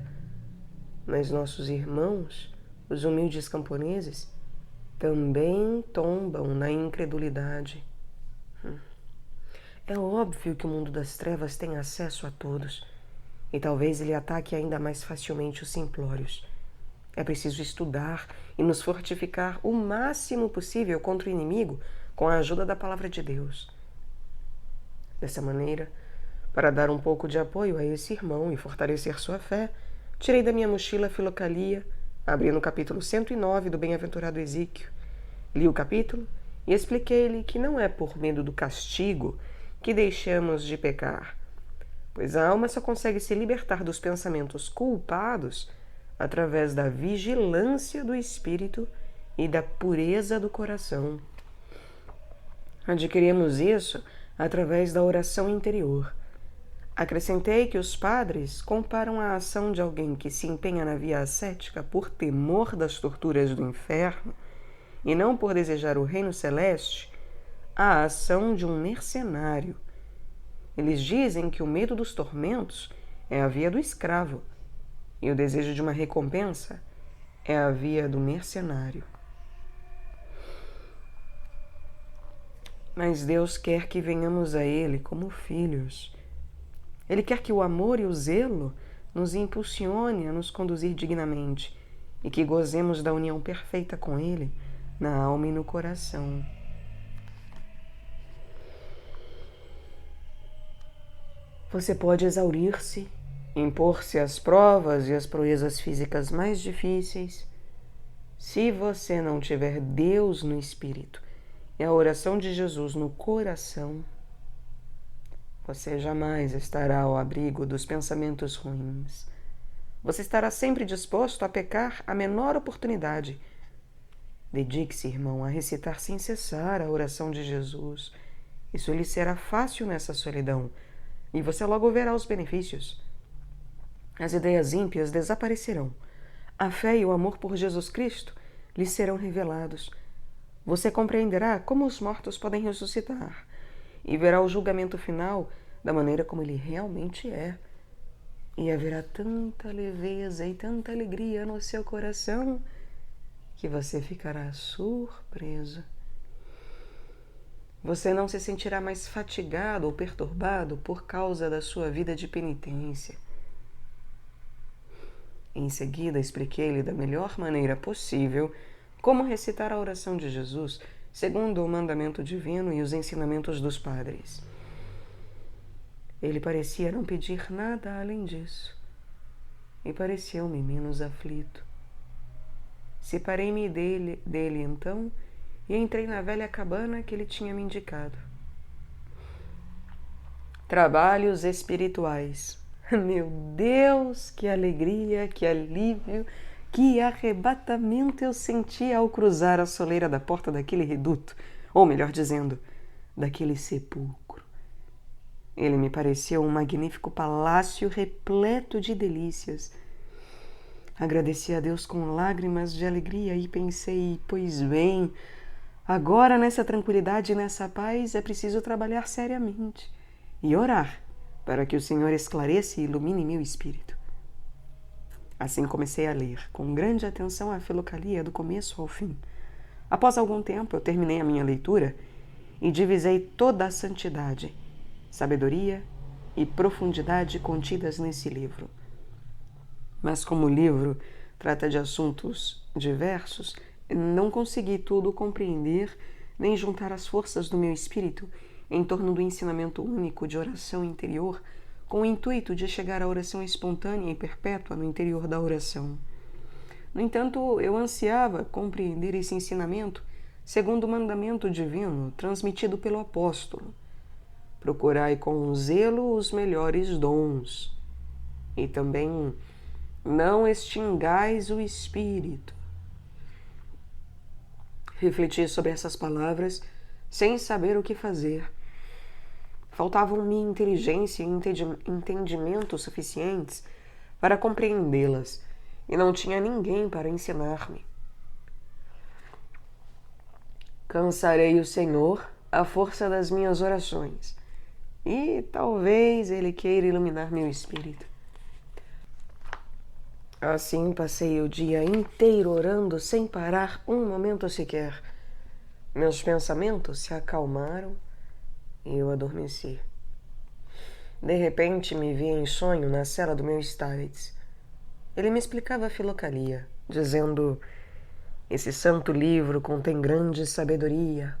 Mas nossos irmãos, os humildes camponeses, também tombam na incredulidade. É óbvio que o mundo das trevas tem acesso a todos, e talvez ele ataque ainda mais facilmente os simplórios. É preciso estudar e nos fortificar o máximo possível contra o inimigo com a ajuda da palavra de Deus. Dessa maneira, para dar um pouco de apoio a esse irmão e fortalecer sua fé, tirei da minha mochila a Filocalia, abri no capítulo 109 do bem-aventurado Ezequiel, li o capítulo e expliquei-lhe que não é por medo do castigo que deixamos de pecar, pois a alma só consegue se libertar dos pensamentos culpados através da vigilância do espírito e da pureza do coração. Adquirimos isso através da oração interior. Acrescentei que os padres comparam a ação de alguém que se empenha na via ascética por temor das torturas do inferno e não por desejar o reino celeste à ação de um mercenário. Eles dizem que o medo dos tormentos é a via do escravo e o desejo de uma recompensa é a via do mercenário. Mas Deus quer que venhamos a Ele como filhos. Ele quer que o amor e o zelo nos impulsione a nos conduzir dignamente e que gozemos da união perfeita com Ele na alma e no coração. Você pode exaurir-se, impor-se às provas e às proezas físicas mais difíceis. Se você não tiver Deus no espírito e a oração de Jesus no coração, você jamais estará ao abrigo dos pensamentos ruins. Você estará sempre disposto a pecar à menor oportunidade. Dedique-se, irmão, a recitar sem cessar a oração de Jesus. Isso lhe será fácil nessa solidão, e você logo verá os benefícios. As ideias ímpias desaparecerão. A fé e o amor por Jesus Cristo lhe serão revelados. Você compreenderá como os mortos podem ressuscitar e verá o julgamento final da maneira como ele realmente é. E haverá tanta leveza e tanta alegria no seu coração que você ficará surpreso. Você não se sentirá mais fatigado ou perturbado por causa da sua vida de penitência. Em seguida, expliquei-lhe da melhor maneira possível como recitar a oração de Jesus segundo o mandamento divino e os ensinamentos dos padres. Ele parecia não pedir nada além disso, e pareceu-me menos aflito. Separei-me dele então e entrei na velha cabana que ele tinha me indicado. Trabalhos espirituais. Meu Deus, que alegria, que alívio, que arrebatamento eu senti ao cruzar a soleira da porta daquele reduto, ou melhor dizendo, daquele sepulcro. Ele me pareceu um magnífico palácio repleto de delícias. Agradeci a Deus com lágrimas de alegria e pensei, pois bem, agora nessa tranquilidade e nessa paz é preciso trabalhar seriamente e orar para que o Senhor esclareça e ilumine meu espírito. Assim comecei a ler, com grande atenção a Filocalia do começo ao fim. Após algum tempo eu terminei a minha leitura e divisei toda a santidade, sabedoria e profundidade contidas nesse livro. Mas como o livro trata de assuntos diversos, não consegui tudo compreender nem juntar as forças do meu espírito em torno do ensinamento único de oração interior com o intuito de chegar à oração espontânea e perpétua no interior da oração. No entanto, eu ansiava compreender esse ensinamento segundo o mandamento divino transmitido pelo apóstolo. Procurai com zelo os melhores dons e também não extingais o espírito. Refleti sobre essas palavras sem saber o que fazer. Faltavam-me inteligência e entendimento suficientes para compreendê-las, e não tinha ninguém para ensinar-me. Cansarei o Senhor à força das minhas orações, e talvez Ele queira iluminar meu espírito. Assim passei o dia inteiro orando sem parar um momento sequer. Meus pensamentos se acalmaram e eu adormeci. De repente me vi em sonho na cela do meu Starets. Ele me explicava a Filocalia, dizendo: esse santo livro contém grande sabedoria.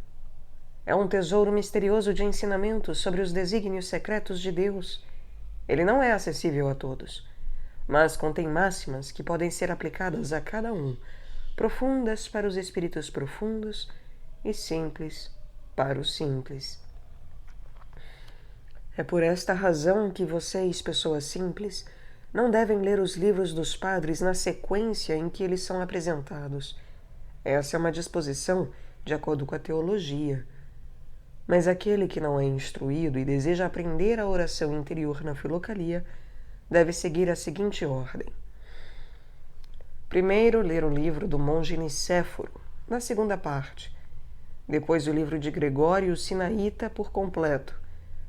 É um tesouro misterioso de ensinamentos sobre os desígnios secretos de Deus. Ele não é acessível a todos, mas contém máximas que podem ser aplicadas a cada um, profundas para os espíritos profundos e simples para os simples. É por esta razão que vocês, pessoas simples, não devem ler os livros dos padres na sequência em que eles são apresentados. Essa é uma disposição de acordo com a teologia. Mas aquele que não é instruído e deseja aprender a oração interior na Filocalia deve seguir a seguinte ordem. Primeiro, ler o livro do monge Nicéforo, na segunda parte. Depois, o livro de Gregório Sinaíta por completo,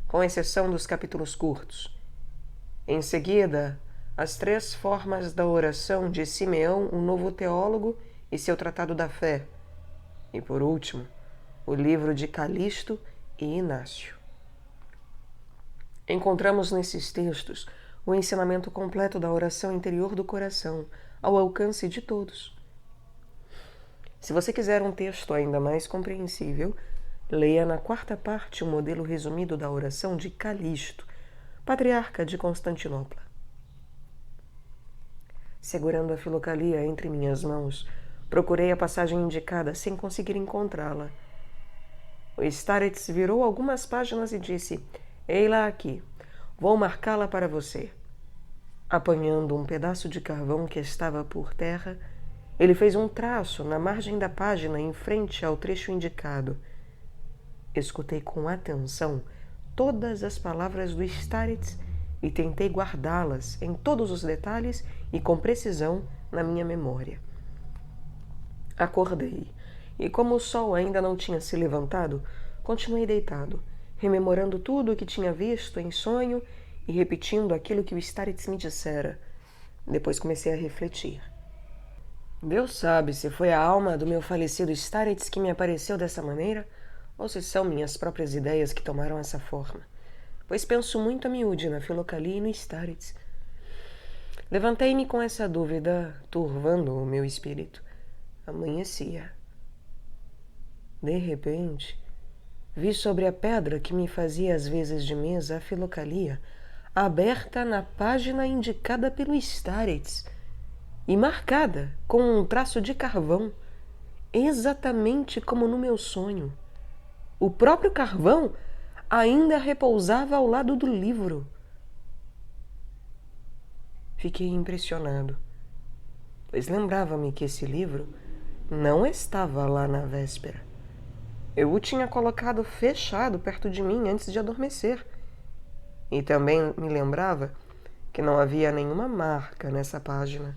com exceção dos capítulos curtos. Em seguida, as 3 formas da oração de Simeão, o novo teólogo, e seu Tratado da Fé. E, por último, o livro de Calixto e Inácio. Encontramos nesses textos o ensinamento completo da oração interior do coração, ao alcance de todos. Se você quiser um texto ainda mais compreensível, leia na 4ª parte o modelo resumido da oração de Calixto, patriarca de Constantinopla. Segurando a Filocalia entre minhas mãos, procurei a passagem indicada sem conseguir encontrá-la. O Starets virou algumas páginas e disse: "Ei-la aqui, vou marcá-la para você." Apanhando um pedaço de carvão que estava por terra, ele fez um traço na margem da página em frente ao trecho indicado. Escutei com atenção todas as palavras do Starets e tentei guardá-las em todos os detalhes e com precisão na minha memória. Acordei, e como o sol ainda não tinha se levantado, continuei deitado, rememorando tudo o que tinha visto em sonho e repetindo aquilo que o Starets me dissera. Depois comecei a refletir. Deus sabe se foi a alma do meu falecido Starets que me apareceu dessa maneira ou se são minhas próprias ideias que tomaram essa forma, pois penso muito a miúde na Filocalia e no Starets. Levantei-me com essa dúvida, turvando o meu espírito. Amanhecia. De repente, vi sobre a pedra que me fazia às vezes de mesa a Filocalia, aberta na página indicada pelo Starets e marcada com um traço de carvão, exatamente como no meu sonho. O próprio carvão ainda repousava ao lado do livro. Fiquei impressionado, pois lembrava-me que esse livro não estava lá na véspera. Eu o tinha colocado fechado perto de mim antes de adormecer. E também me lembrava que não havia nenhuma marca nessa página.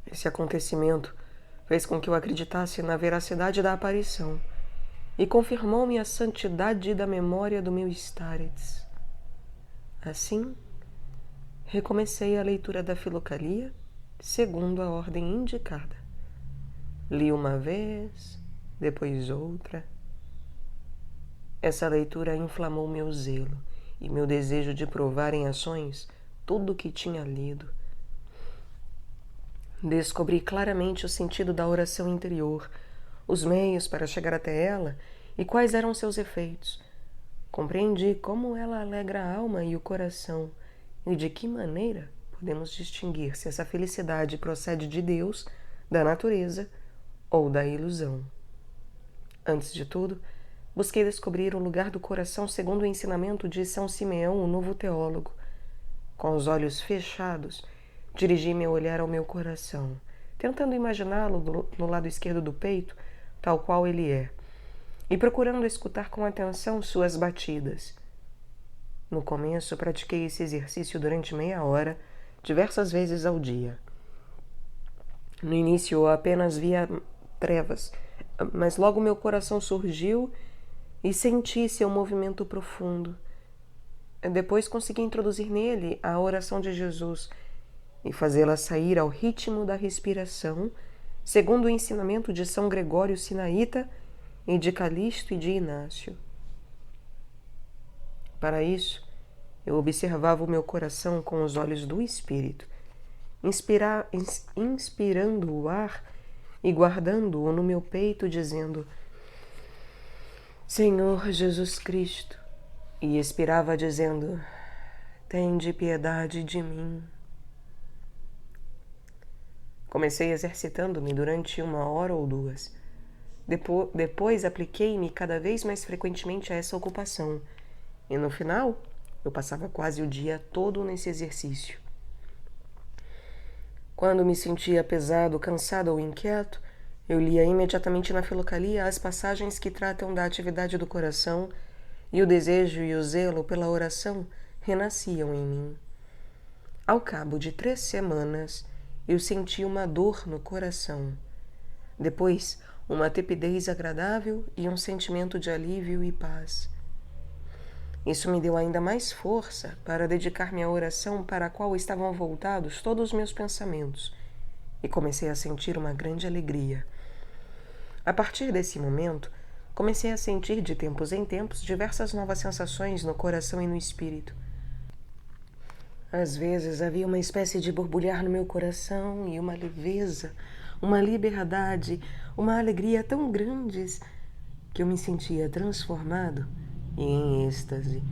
Esse acontecimento fez com que eu acreditasse na veracidade da aparição e confirmou-me a santidade da memória do meu Starets. Assim, recomecei a leitura da Filocalia segundo a ordem indicada. Li uma vez, depois outra. Essa leitura inflamou meu zelo e meu desejo de provar em ações tudo o que tinha lido. Descobri claramente o sentido da oração interior, os meios para chegar até ela e quais eram seus efeitos. Compreendi como ela alegra a alma e o coração e de que maneira podemos distinguir se essa felicidade procede de Deus, da natureza ou da ilusão. Antes de tudo, busquei descobrir o lugar do coração segundo o ensinamento de São Simeão, o novo teólogo. Com os olhos fechados, dirigi meu olhar ao meu coração, tentando imaginá-lo no lado esquerdo do peito, tal qual ele é, e procurando escutar com atenção suas batidas. No começo, pratiquei esse exercício durante meia hora, diversas vezes ao dia. No início, eu apenas via trevas, mas logo meu coração surgiu e senti seu movimento profundo. Depois consegui introduzir nele a oração de Jesus e fazê-la sair ao ritmo da respiração, segundo o ensinamento de São Gregório Sinaíta e de Calixto e de Inácio. Para isso, eu observava o meu coração com os olhos do Espírito, inspirando o ar e guardando-o no meu peito, dizendo: Senhor Jesus Cristo, e expirava dizendo: tende piedade de mim. Comecei exercitando-me durante 1 hora ou 2. Depois apliquei-me cada vez mais frequentemente a essa ocupação, e no final eu passava quase o dia todo nesse exercício. Quando me sentia pesado, cansado ou inquieto, eu lia imediatamente na Filocalia as passagens que tratam da atividade do coração, e o desejo e o zelo pela oração renasciam em mim. Ao cabo de 3 semanas, eu senti uma dor no coração. Depois, uma tepidez agradável e um sentimento de alívio e paz. Isso me deu ainda mais força para dedicar-me à oração para a qual estavam voltados todos os meus pensamentos, e comecei a sentir uma grande alegria. A partir desse momento, comecei a sentir de tempos em tempos diversas novas sensações no coração e no espírito. Às vezes havia uma espécie de borbulhar no meu coração e uma leveza, uma liberdade, uma alegria tão grandes que eu me sentia transformado e em êxtase.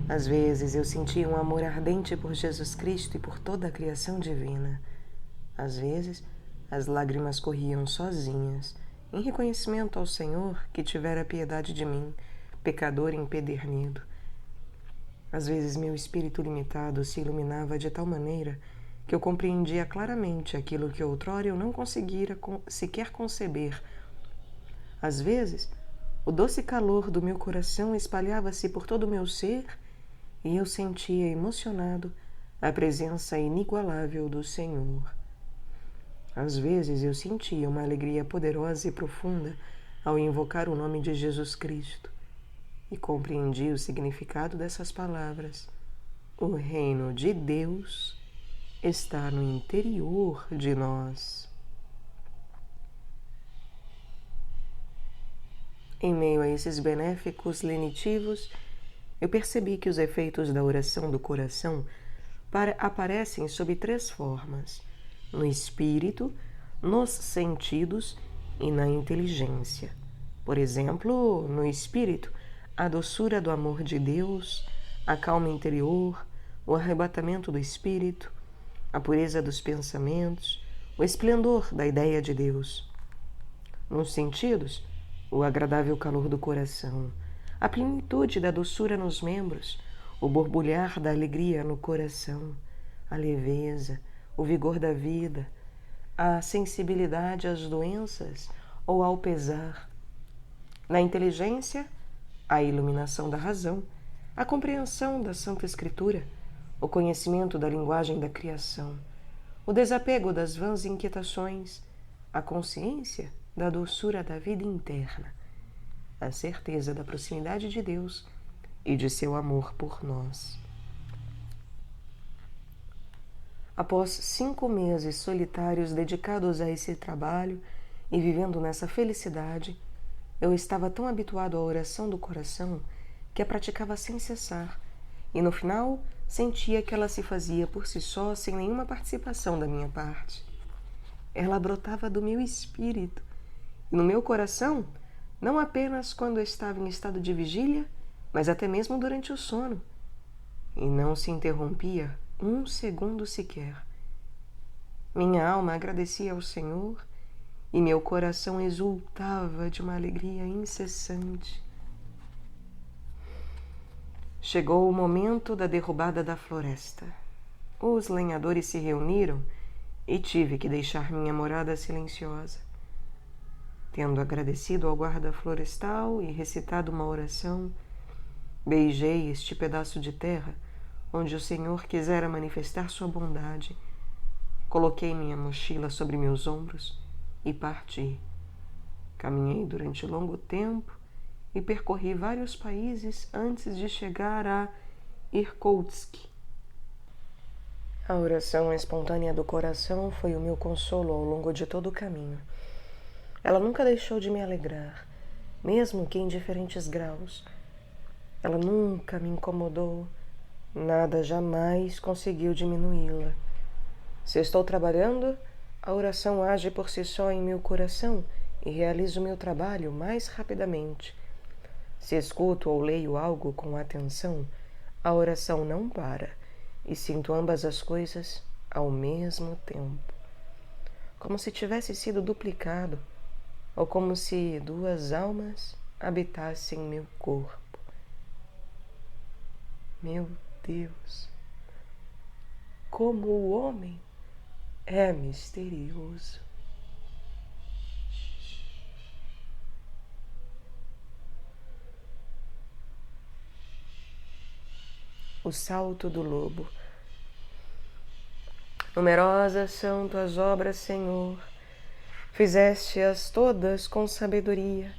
Às vezes eu sentia um amor ardente por Jesus Cristo e por toda a criação divina. Às vezes as lágrimas corriam sozinhas, em reconhecimento ao Senhor que tivera piedade de mim, pecador empedernido. Às vezes meu espírito limitado se iluminava de tal maneira que eu compreendia claramente aquilo que outrora eu não conseguira sequer conceber. Às vezes, O doce calor do meu coração espalhava-se por todo o meu ser e eu sentia emocionado a presença inigualável do Senhor. Às vezes eu sentia uma alegria poderosa e profunda ao invocar o nome de Jesus Cristo e compreendi o significado dessas palavras. O reino de Deus está no interior de nós. Em meio a esses benéficos lenitivos, eu percebi que os efeitos da oração do coração aparecem sob 3 formas: no espírito, nos sentidos e na inteligência. Por exemplo, no espírito, a doçura do amor de Deus, a calma interior, o arrebatamento do espírito, a pureza dos pensamentos, o esplendor da ideia de Deus. Nos sentidos, o agradável calor do coração, a plenitude da doçura nos membros, o borbulhar da alegria no coração, a leveza, o vigor da vida, a sensibilidade às doenças ou ao pesar. Na inteligência, a iluminação da razão, a compreensão da Santa Escritura, o conhecimento da linguagem da criação, o desapego das vãs inquietações, a consciência da doçura da vida interna, a certeza da proximidade de Deus e de seu amor por nós. Após 5 meses solitários dedicados a esse trabalho e vivendo nessa felicidade, eu estava tão habituado à oração do coração que a praticava sem cessar e no final sentia que ela se fazia por si só sem nenhuma participação da minha parte. Ela brotava do meu espírito e no meu coração, não apenas quando eu estava em estado de vigília, mas até mesmo durante o sono, e não se interrompia 1 segundo sequer. Minha alma agradecia ao Senhor e meu coração exultava de uma alegria incessante. Chegou o momento da derrubada da floresta. Os lenhadores se reuniram e tive que deixar minha morada silenciosa. Tendo agradecido ao guarda florestal e recitado uma oração, beijei este pedaço de terra onde o Senhor quisera manifestar sua bondade. Coloquei minha mochila sobre meus ombros e parti. Caminhei durante longo tempo e percorri vários países antes de chegar a Irkutsk. A oração espontânea do coração foi o meu consolo ao longo de todo o caminho. Ela nunca deixou de me alegrar, mesmo que em diferentes graus. Ela nunca me incomodou, nada jamais conseguiu diminuí-la. Se estou trabalhando, a oração age por si só em meu coração e realizo meu trabalho mais rapidamente. Se escuto ou leio algo com atenção, a oração não para e sinto ambas as coisas ao mesmo tempo. Como se tivesse sido duplicado, ou como se 2 almas habitassem meu corpo. Meu Deus, como o homem é misterioso. O salto do lobo. Numerosas são tuas obras, Senhor. Fizeste-as todas com sabedoria.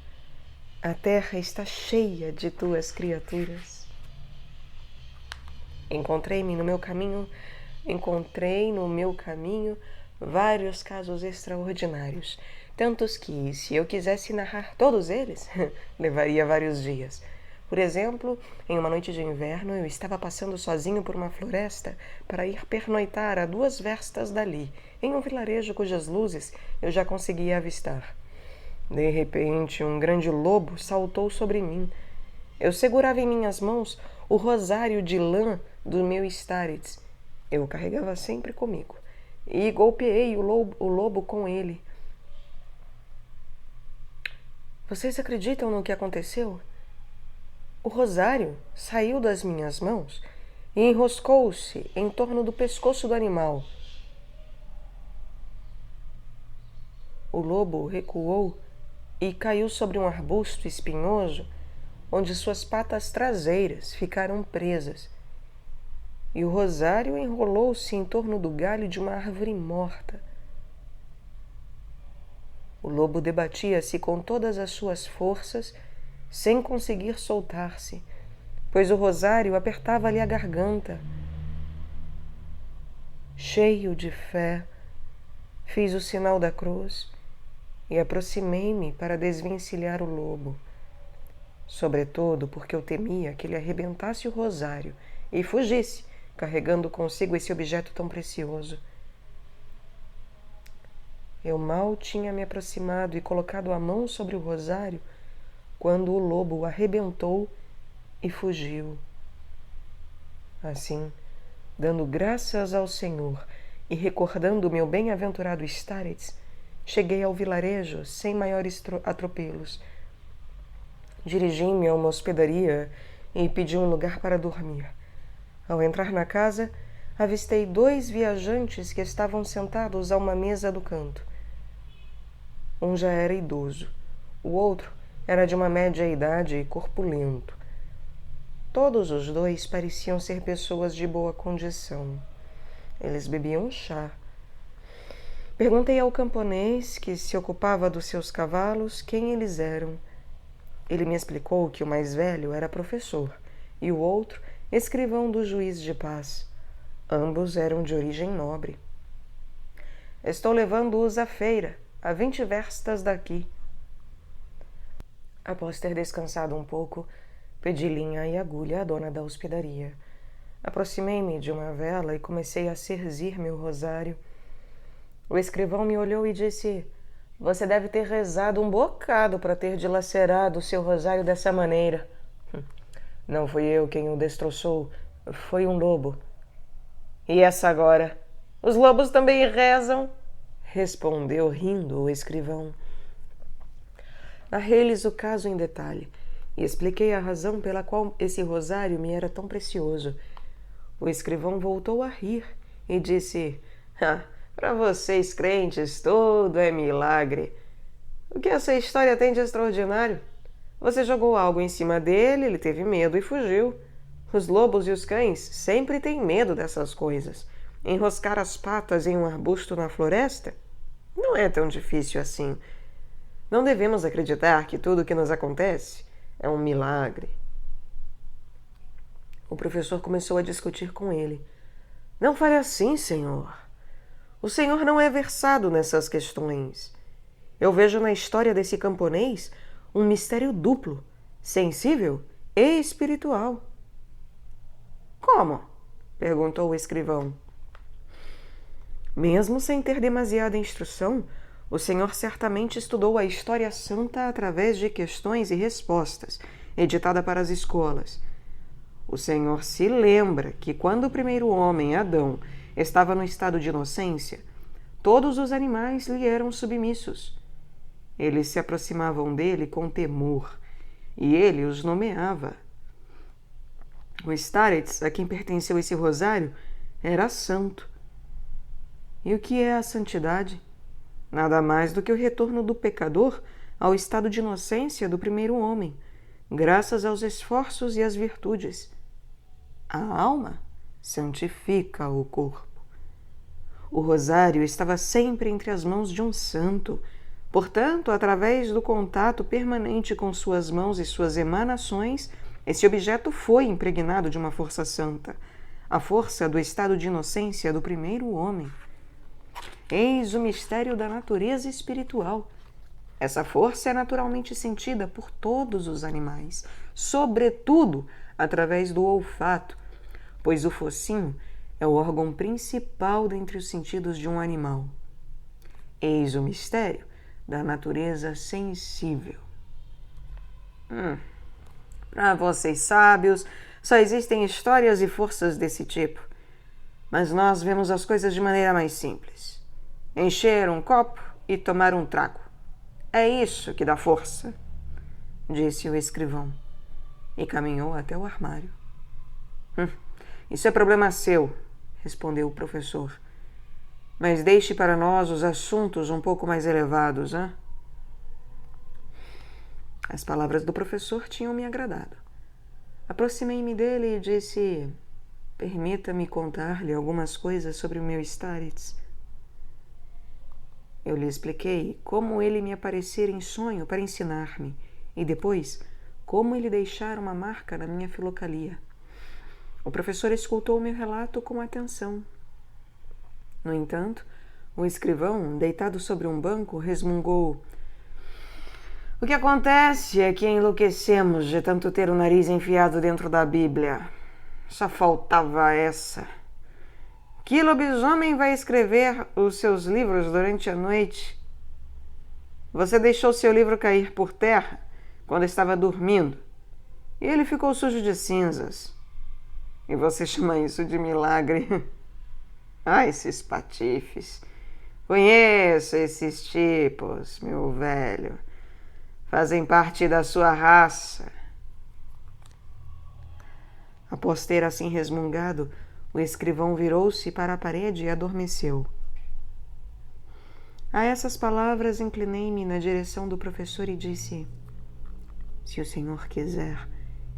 A terra está cheia de tuas criaturas. Encontrei no meu caminho vários casos extraordinários, tantos que, se eu quisesse narrar todos eles, levaria vários dias. Por exemplo, em uma noite de inverno, eu estava passando sozinho por uma floresta para ir pernoitar a 2 verstas dali, em um vilarejo cujas luzes eu já conseguia avistar. De repente, um grande lobo saltou sobre mim. Eu segurava em minhas mãos o rosário de lã do meu staritz. Eu o carregava sempre comigo e golpeei o lobo com ele. Vocês acreditam no que aconteceu? O rosário saiu das minhas mãos e enroscou-se em torno do pescoço do animal. O lobo recuou e caiu sobre um arbusto espinhoso, onde suas patas traseiras ficaram presas. E o rosário enrolou-se em torno do galho de uma árvore morta. O lobo debatia-se com todas as suas forças, sem conseguir soltar-se, pois o rosário apertava-lhe a garganta. Cheio de fé, fiz o sinal da cruz e aproximei-me para desvencilhar o lobo, sobretudo porque eu temia que ele arrebentasse o rosário e fugisse, carregando consigo esse objeto tão precioso. Eu mal tinha me aproximado e colocado a mão sobre o rosário quando o lobo o arrebentou e fugiu. Assim, dando graças ao Senhor e recordando o meu bem-aventurado Starets, cheguei ao vilarejo sem maiores atropelos. Dirigi-me a uma hospedaria e pedi um lugar para dormir. Ao entrar na casa, avistei 2 viajantes que estavam sentados a uma mesa do canto. Um já era idoso, o outro era de uma média idade e corpulento. Todos os 2 pareciam ser pessoas de boa condição. Eles bebiam chá. Perguntei ao camponês que se ocupava dos seus cavalos quem eles eram. Ele me explicou que o mais velho era professor e o outro escrivão do juiz de paz. Ambos eram de origem nobre. Estou levando-os à feira, a 20 verstas daqui. Após ter descansado um pouco, pedi linha e agulha à dona da hospedaria. Aproximei-me de uma vela e comecei a cerzir meu rosário. O escrivão me olhou e disse: "Você deve ter rezado um bocado para ter dilacerado o seu rosário dessa maneira." "Não fui eu quem o destroçou, foi um lobo." "E essa agora? Os lobos também rezam?" respondeu rindo o escrivão. Narrei-lhes o caso em detalhe e expliquei a razão pela qual esse rosário me era tão precioso. O escrivão voltou a rir e disse: "Para vocês crentes tudo é milagre. O que essa história tem de extraordinário? Você jogou algo em cima dele, ele teve medo e fugiu. Os lobos e os cães sempre têm medo dessas coisas. Enroscar as patas em um arbusto na floresta não é tão difícil assim. Não devemos acreditar que tudo o que nos acontece é um milagre." O professor começou a discutir com ele. "Não fale assim, senhor. O senhor não é versado nessas questões. Eu vejo na história desse camponês um mistério duplo, sensível e espiritual." "Como?" perguntou o escrivão. "Mesmo sem ter demasiada instrução, o senhor certamente estudou a história santa através de questões e respostas, editada para as escolas. O senhor se lembra que quando o primeiro homem, Adão, estava no estado de inocência, todos os animais lhe eram submissos. Eles se aproximavam dele com temor, e ele os nomeava. O Starets, a quem pertenceu esse rosário, era santo. E o que é a santidade? Nada mais do que o retorno do pecador ao estado de inocência do primeiro homem, graças aos esforços e às virtudes. A alma santifica o corpo. O rosário estava sempre entre as mãos de um santo. Portanto, através do contato permanente com suas mãos e suas emanações, esse objeto foi impregnado de uma força santa, a força do estado de inocência do primeiro homem. Eis o mistério da natureza espiritual. Essa força é naturalmente sentida por todos os animais, sobretudo através do olfato, pois o focinho é o órgão principal dentre os sentidos de um animal. Eis o mistério da natureza sensível." Para vocês sábios, só existem histórias e forças desse tipo. Mas nós vemos as coisas de maneira mais simples. Encher um copo e tomar um trago. É isso que dá força, disse o escrivão, e caminhou até o armário. Isso é problema seu, respondeu o professor. Mas deixe para nós os assuntos um pouco mais elevados, hein? As palavras do professor tinham me agradado. Aproximei-me dele e disse: permita-me contar-lhe algumas coisas sobre o meu Starets. Eu lhe expliquei como ele me aparecera em sonho para ensinar-me e depois como ele deixara uma marca na minha filocalia. O professor escutou o meu relato com atenção. No entanto, o escrivão, deitado sobre um banco, resmungou: o que acontece é que enlouquecemos de tanto ter o nariz enfiado dentro da Bíblia. Só faltava essa. Que lobisomem vai escrever os seus livros durante a noite? Você deixou seu livro cair por terra quando estava dormindo e ele ficou sujo de cinzas. E você chama isso de milagre? Ah, esses patifes. Conheço esses tipos, meu velho. Fazem parte da sua raça. Após ter assim resmungado, o escrivão virou-se para a parede e adormeceu. A essas palavras inclinei-me na direção do professor e disse: se o senhor quiser,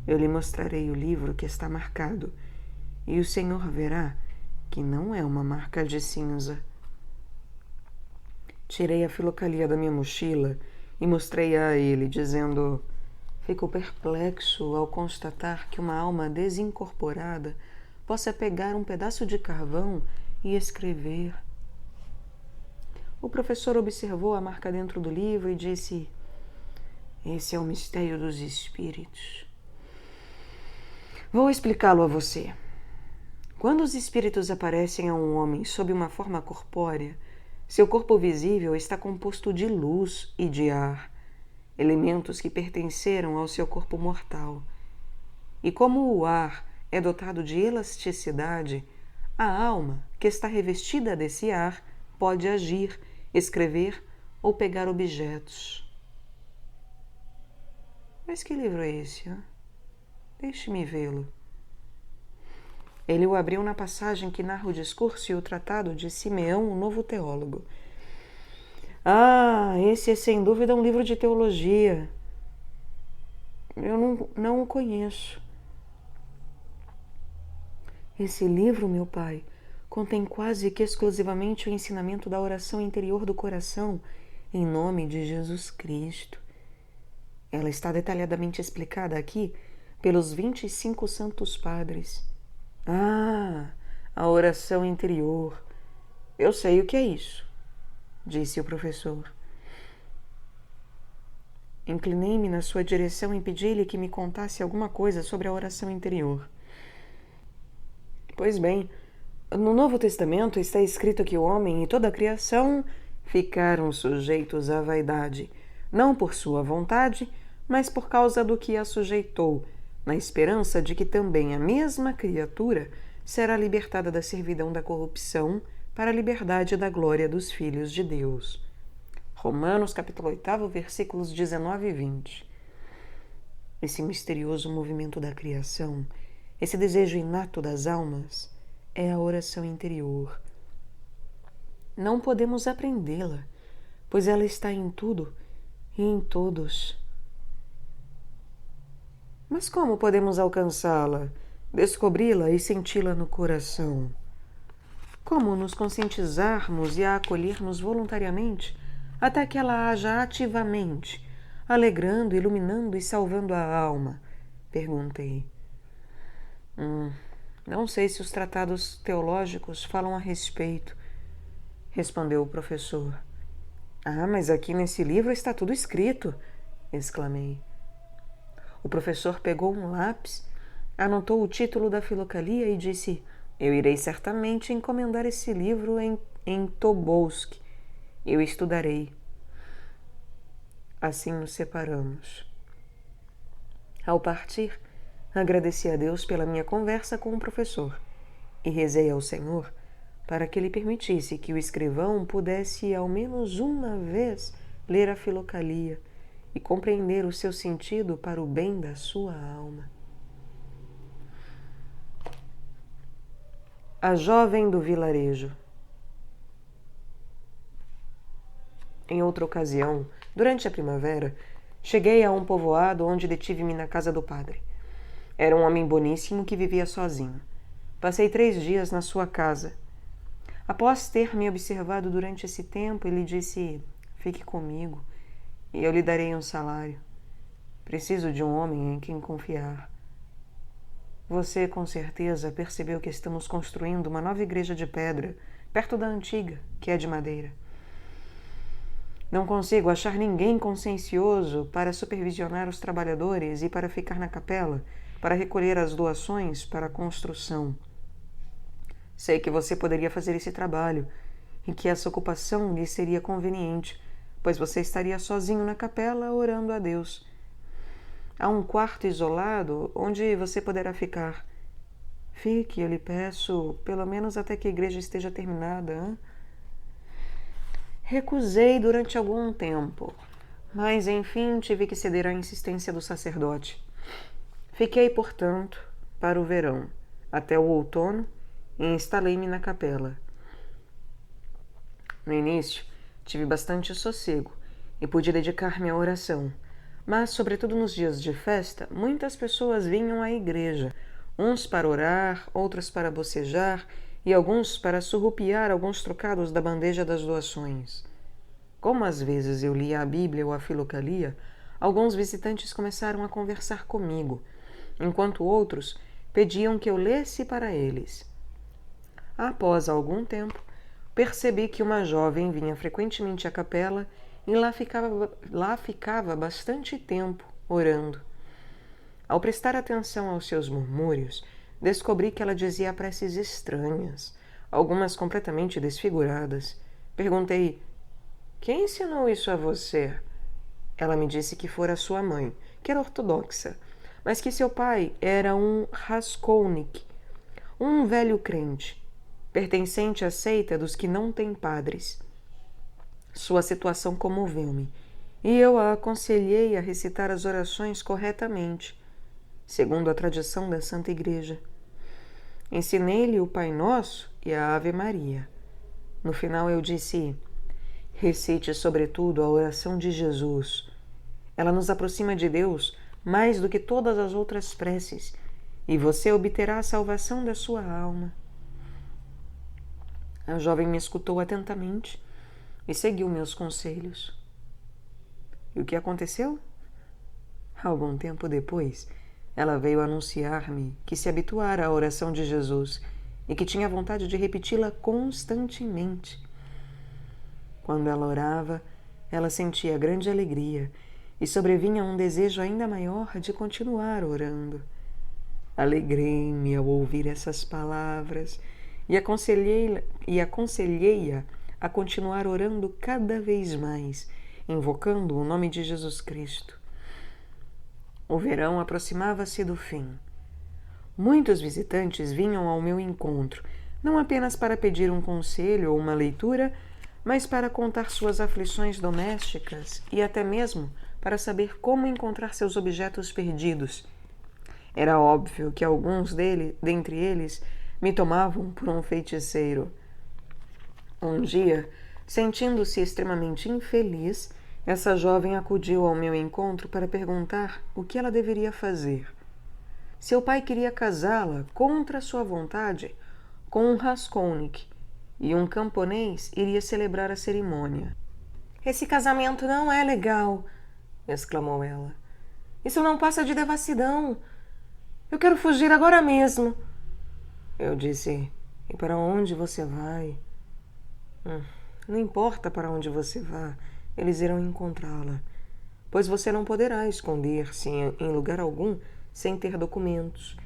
eu lhe mostrarei o livro que está marcado, e o senhor verá que não é uma marca de cinza. Tirei a filocalia da minha mochila e mostrei-a a ele, dizendo: fico perplexo ao constatar que uma alma desincorporada possa pegar um pedaço de carvão e escrever. O professor observou a marca dentro do livro e disse: esse é o mistério dos espíritos. Vou explicá-lo a você. Quando os espíritos aparecem a um homem sob uma forma corpórea, seu corpo visível está composto de luz e de ar, elementos que pertenceram ao seu corpo mortal. E como o ar é dotado de elasticidade, a alma, que está revestida desse ar, pode agir, escrever ou pegar objetos. Mas que livro é esse? Hein? Deixe-me vê-lo. Ele o abriu na passagem que narra o discurso e o tratado de Simeão, o novo teólogo. Ah, esse é sem dúvida um livro de teologia. Eu não o conheço. Esse livro, meu pai, contém quase que exclusivamente o ensinamento da oração interior do coração em nome de Jesus Cristo. Ela está detalhadamente explicada aqui pelos 25 santos padres. Ah, a oração interior. Eu sei o que é isso, disse o professor. Inclinei-me na sua direção e pedi-lhe que me contasse alguma coisa sobre a oração interior. Pois bem, no Novo Testamento está escrito que o homem e toda a criação ficaram sujeitos à vaidade, não por sua vontade, mas por causa do que a sujeitou, na esperança de que também a mesma criatura será libertada da servidão da corrupção para a liberdade da glória dos filhos de Deus. Romanos capítulo 8, versículos 19 e 20. Esse misterioso movimento da criação, esse desejo inato das almas, é a oração interior. Não podemos aprendê-la, pois ela está em tudo e em todos. Mas como podemos alcançá-la, descobri-la e senti-la no coração? Como nos conscientizarmos e a acolhermos voluntariamente até que ela haja ativamente, alegrando, iluminando e salvando a alma? Perguntei. Não sei se os tratados teológicos falam a respeito, respondeu o professor. Ah, mas aqui nesse livro está tudo escrito, exclamei. O professor pegou um lápis, anotou o título da filocalia e disse: eu irei certamente encomendar esse livro em Tobolsk. Eu estudarei. Assim nos separamos. Ao partir, agradeci a Deus pela minha conversa com o professor e rezei ao Senhor para que ele permitisse que o escrivão pudesse ao menos uma vez ler a filocalia e compreender o seu sentido para o bem da sua alma. A jovem do vilarejo. Em outra ocasião, durante a primavera, Cheguei a um povoado onde detive-me na casa do padre. Era um homem boníssimo que vivia sozinho. Passei 3 dias na sua casa. Após ter me observado durante esse tempo, ele disse: fique comigo e eu lhe darei um salário. Preciso de um homem em quem confiar. Você, com certeza, percebeu que estamos construindo uma nova igreja de pedra, perto da antiga, que é de madeira. Não consigo achar ninguém consciencioso para supervisionar os trabalhadores e para ficar na capela, para recolher as doações para a construção. Sei que você poderia fazer esse trabalho e que essa ocupação lhe seria conveniente, pois você estaria sozinho na capela orando a Deus. Há um quarto isolado onde você poderá ficar. Fique, eu lhe peço, pelo menos até que a igreja esteja terminada. Hein? Recusei durante algum tempo, mas enfim tive que ceder à insistência do sacerdote. Fiquei, portanto, para o verão, até o outono, e instalei-me na capela. No início, tive bastante sossego e pude dedicar-me à oração. Mas, sobretudo nos dias de festa, muitas pessoas vinham à igreja, uns para orar, outros para bocejar e alguns para surrupiar alguns trocados da bandeja das doações. Como às vezes eu lia a Bíblia ou a Filocalia, alguns visitantes começaram a conversar comigo, enquanto outros pediam que eu lesse para eles. Após algum tempo, percebi que uma jovem vinha frequentemente à capela e lá ficava bastante tempo orando. Ao prestar atenção aos seus murmúrios, descobri que ela dizia preces estranhas, algumas completamente desfiguradas. Perguntei: quem ensinou isso a você? Ela me disse que fora sua mãe, que era ortodoxa, mas que seu pai era um raskolnik, um velho crente, pertencente à seita dos que não têm padres. Sua situação comoveu-me, e eu a aconselhei a recitar as orações corretamente, segundo a tradição da Santa Igreja. Ensinei-lhe o Pai Nosso e a Ave Maria. No final eu disse: recite sobretudo a oração de Jesus. Ela nos aproxima de Deus mais do que todas as outras preces, e você obterá a salvação da sua alma. A jovem me escutou atentamente e seguiu meus conselhos. E o que aconteceu? Algum tempo depois, ela veio anunciar-me que se habituara à oração de Jesus e que tinha vontade de repeti-la constantemente. Quando ela orava, ela sentia grande alegria e sobrevinha um desejo ainda maior de continuar orando. Alegrei-me ao ouvir essas palavras e aconselhei-a a continuar orando cada vez mais, invocando o nome de Jesus Cristo. O verão aproximava-se do fim. Muitos visitantes vinham ao meu encontro, não apenas para pedir um conselho ou uma leitura, mas para contar suas aflições domésticas e até mesmo para saber como encontrar seus objetos perdidos. Era óbvio que alguns dentre eles me tomavam por um feiticeiro. Um dia, sentindo-se extremamente infeliz, essa jovem acudiu ao meu encontro para perguntar o que ela deveria fazer. Seu pai queria casá-la contra sua vontade com um raskolnik, e um camponês iria celebrar a cerimônia. "Esse casamento não é legal", exclamou ela. "Isso não passa de devassidão. Eu quero fugir agora mesmo." Eu disse: "E para onde você vai?" Não importa para onde você vá, eles irão encontrá-la, pois você não poderá esconder-se em lugar algum sem ter documentos,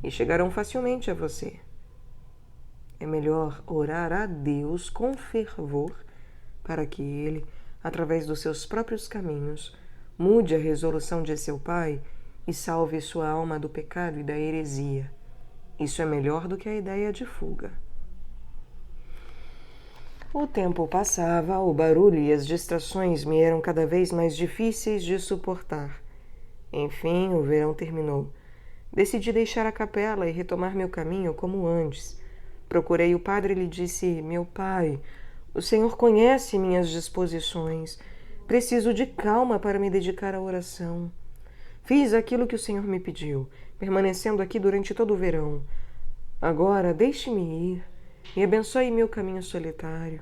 e chegarão facilmente a você. É melhor orar a Deus com fervor para que Ele, através dos seus próprios caminhos, mude a resolução de seu pai e salve sua alma do pecado e da heresia. Isso é melhor do que a ideia de fuga. O tempo passava, o barulho e as distrações me eram cada vez mais difíceis de suportar. Enfim, o verão terminou. Decidi deixar a capela e retomar meu caminho como antes. Procurei o padre e lhe disse: "Meu pai, o senhor conhece minhas disposições. Preciso de calma para me dedicar à oração. Fiz aquilo que o Senhor me pediu, permanecendo aqui durante todo o verão. Agora deixe-me ir e abençoe meu caminho solitário.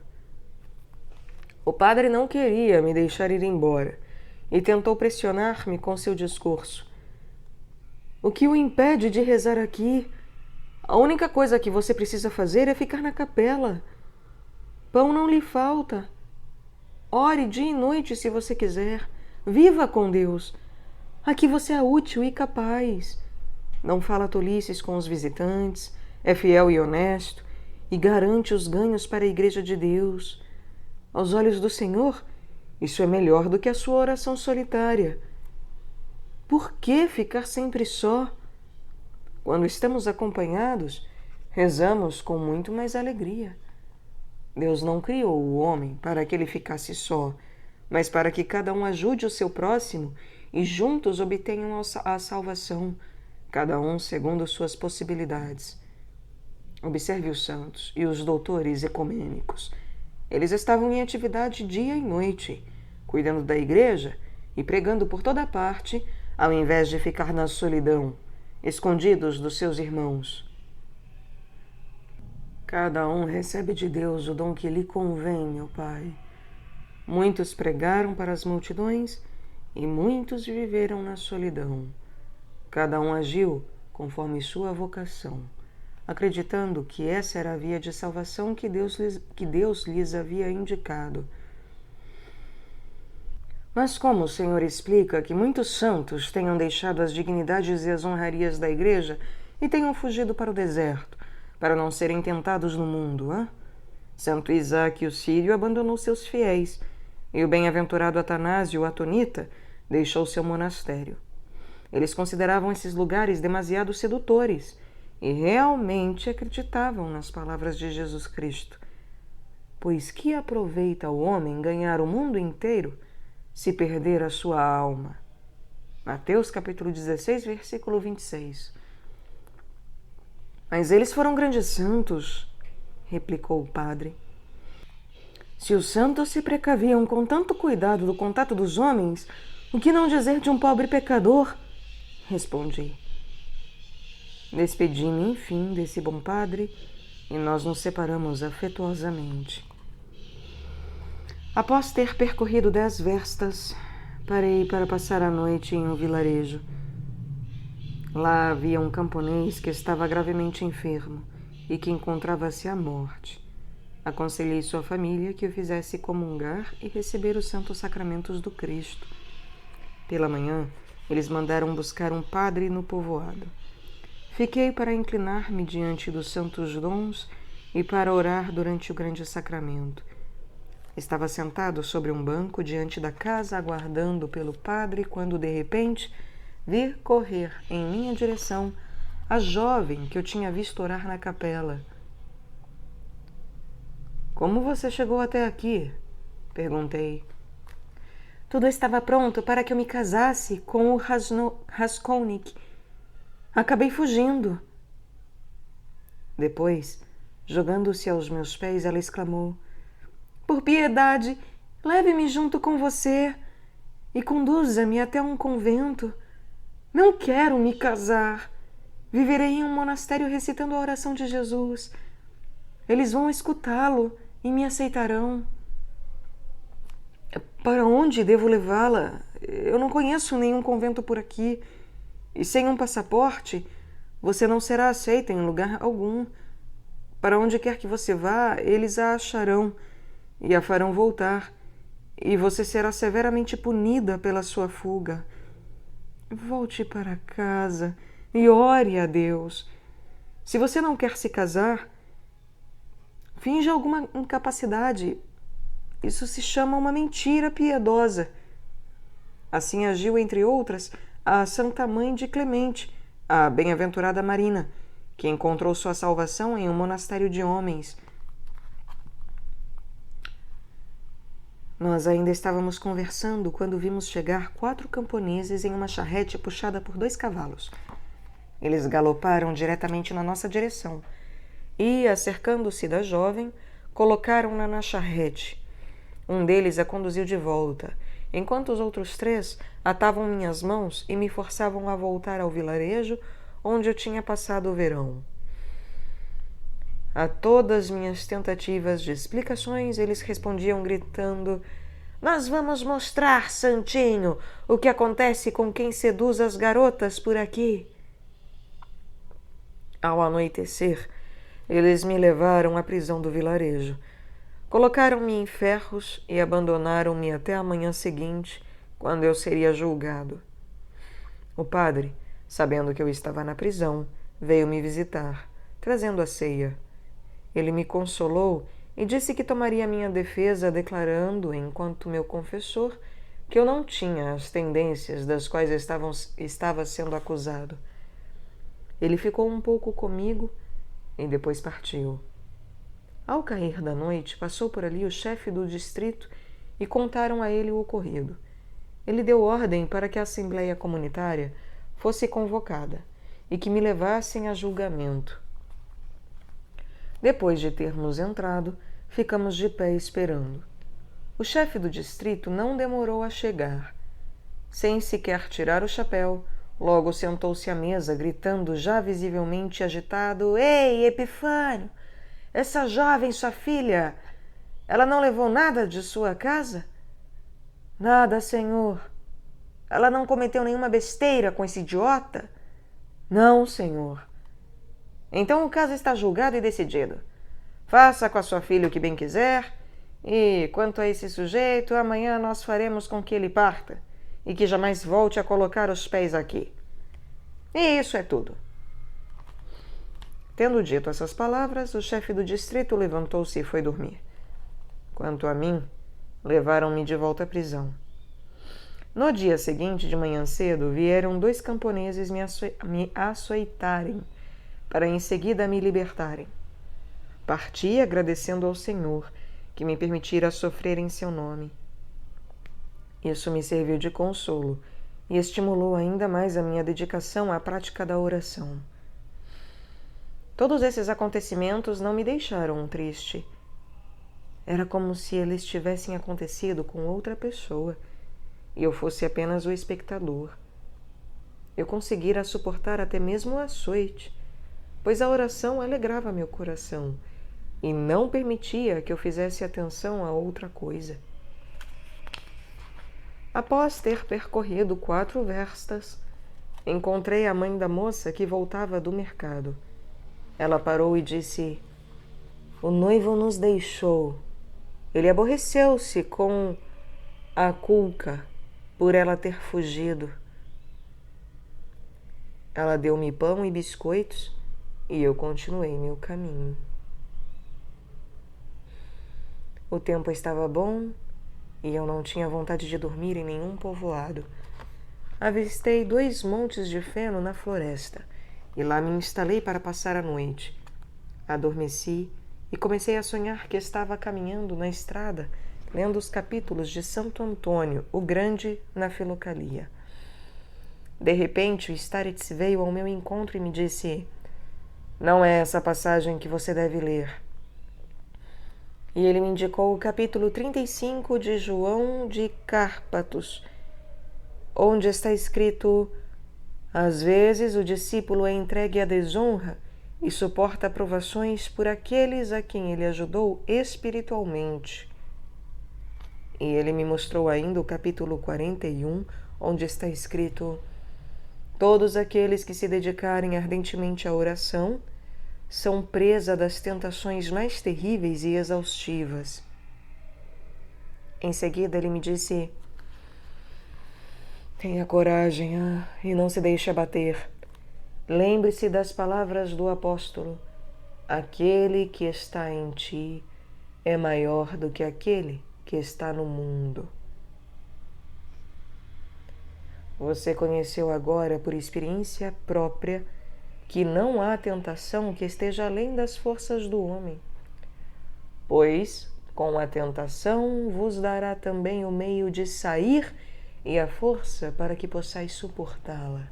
O padre não queria me deixar ir embora e tentou pressionar-me com seu discurso. O que o impede de rezar aqui? A única coisa que você precisa fazer é ficar na capela. Pão não lhe falta. Ore dia e noite se você quiser. Viva com Deus. Aqui você é útil e capaz. Não fala tolices com os visitantes, é fiel e honesto e garante os ganhos para a Igreja de Deus. Aos olhos do Senhor, isso é melhor do que a sua oração solitária. Por que ficar sempre só? Quando estamos acompanhados, rezamos com muito mais alegria. Deus não criou o homem para que ele ficasse só, mas para que cada um ajude o seu próximo e juntos obtenham a salvação, cada um segundo suas possibilidades. Observe os santos e os doutores ecumênicos. Eles estavam em atividade dia e noite, cuidando da igreja e pregando por toda parte, ao invés de ficar na solidão, escondidos dos seus irmãos. Cada um recebe de Deus o dom que lhe convém, meu Pai. Muitos pregaram para as multidões e muitos viveram na solidão. Cada um agiu conforme sua vocação, acreditando que essa era a via de salvação que Deus lhes havia indicado. Mas como o Senhor explica que muitos santos tenham deixado as dignidades e as honrarias da igreja e tenham fugido para o deserto, para não serem tentados no mundo, hein? Santo Isaac o Sírio abandonou seus fiéis, e o bem-aventurado Atanásio, o Atonita, deixou seu monastério. Eles consideravam esses lugares demasiado sedutores e realmente acreditavam nas palavras de Jesus Cristo. Pois que aproveita o homem ganhar o mundo inteiro se perder a sua alma? Mateus capítulo 16, versículo 26. Mas eles foram grandes santos, replicou o padre. Se os santos se precaviam com tanto cuidado do contato dos homens, o que não dizer de um pobre pecador? Respondi. Despedi-me, enfim, desse bom padre e nós nos separamos afetuosamente. Após ter percorrido 10 verstas, parei para passar a noite em um vilarejo. Lá havia um camponês que estava gravemente enfermo e que encontrava-se à morte. Aconselhei sua família que o fizesse comungar e receber os santos sacramentos do Cristo. Pela manhã, eles mandaram buscar um padre no povoado. Fiquei para inclinar-me diante dos santos dons e para orar durante o grande sacramento. Estava sentado sobre um banco diante da casa aguardando pelo padre quando, de repente, vi correr em minha direção a jovem que eu tinha visto orar na capela. Como você chegou até aqui? Perguntei. Tudo estava pronto para que eu me casasse com o Raskolnik. Acabei fugindo. Depois, jogando-se aos meus pés, ela exclamou: Por piedade, leve-me junto com você e conduza-me até um convento. Não quero me casar. Viverei em um monastério recitando a oração de Jesus. Eles vão escutá-lo e me aceitarão. Para onde devo levá-la? Eu não conheço nenhum convento por aqui. E sem um passaporte, você não será aceita em lugar algum. Para onde quer que você vá, eles a acharão e a farão voltar. E você será severamente punida pela sua fuga. Volte para casa e ore a Deus. Se você não quer se casar, finja alguma incapacidade. Isso se chama uma mentira piedosa. Assim agiu, entre outras, a Santa Mãe de Clemente, a bem-aventurada Marina, que encontrou sua salvação em um monastério de homens. Nós ainda estávamos conversando quando vimos chegar 4 camponeses em uma charrete puxada por 2 cavalos. Eles galoparam diretamente na nossa direção e, acercando-se da jovem, colocaram-na na charrete. Um deles a conduziu de volta enquanto os outros 3 atavam minhas mãos e me forçavam a voltar ao vilarejo onde eu tinha passado o verão. A todas minhas tentativas de explicações, eles respondiam gritando: "Nós vamos mostrar, santinho, o que acontece com quem seduz as garotas por aqui." Ao anoitecer, eles me levaram à prisão do vilarejo. Colocaram-me em ferros e abandonaram-me até a manhã seguinte, quando eu seria julgado. O padre, sabendo que eu estava na prisão, veio me visitar, trazendo a ceia. Ele me consolou e disse que tomaria minha defesa, declarando, enquanto meu confessor, que eu não tinha as tendências das quais estava sendo acusado. Ele ficou um pouco comigo e depois partiu. Ao cair da noite, passou por ali o chefe do distrito e contaram a ele o ocorrido. Ele deu ordem para que a assembleia comunitária fosse convocada e que me levassem a julgamento. Depois de termos entrado, ficamos de pé esperando. O chefe do distrito não demorou a chegar. Sem sequer tirar o chapéu, logo sentou-se à mesa, gritando já visivelmente agitado: "Ei, Epifânio! Essa jovem, sua filha, ela não levou nada de sua casa?" "Nada, senhor." "Ela não cometeu nenhuma besteira com esse idiota?" "Não, senhor." "Então o caso está julgado e decidido. Faça com a sua filha o que bem quiser, e quanto a esse sujeito, amanhã nós faremos com que ele parta e que jamais volte a colocar os pés aqui. E isso é tudo." Tendo dito essas palavras, o chefe do distrito levantou-se e foi dormir. Quanto a mim, levaram-me de volta à prisão. No dia seguinte, de manhã cedo, vieram 2 camponeses me açoitarem, para em seguida me libertarem. Parti agradecendo ao Senhor, que me permitira sofrer em seu nome. Isso me serviu de consolo e estimulou ainda mais a minha dedicação à prática da oração. Todos esses acontecimentos não me deixaram triste. Era como se eles tivessem acontecido com outra pessoa e eu fosse apenas o espectador. Eu conseguira suportar até mesmo o açoite, pois a oração alegrava meu coração e não permitia que eu fizesse atenção a outra coisa. Após ter percorrido 4 verstas, encontrei a mãe da moça que voltava do mercado. Ela parou e disse: "O noivo nos deixou. Ele aborreceu-se com a Culca por ela ter fugido." Ela deu-me pão e biscoitos e eu continuei meu caminho. O tempo estava bom e eu não tinha vontade de dormir em nenhum povoado. Avistei 2 montes de feno na floresta e lá me instalei para passar a noite. Adormeci e comecei a sonhar que estava caminhando na estrada, lendo os capítulos de Santo Antônio, o Grande, na Filocalia. De repente, o Starets veio ao meu encontro e me disse: "Não é essa passagem que você deve ler." E ele me indicou o capítulo 35 de João de Cárpatos, onde está escrito: "Às vezes o discípulo é entregue à desonra e suporta provações por aqueles a quem ele ajudou espiritualmente." E ele me mostrou ainda o capítulo 41, onde está escrito: "Todos aqueles que se dedicarem ardentemente à oração são presa das tentações mais terríveis e exaustivas." Em seguida ele me disse: "Tenha coragem e não se deixe abater. Lembre-se das palavras do apóstolo: aquele que está em ti é maior do que aquele que está no mundo." Você conheceu agora, por experiência própria, que não há tentação que esteja além das forças do homem, pois com a tentação vos dará também o meio de sair e a força para que possais suportá-la.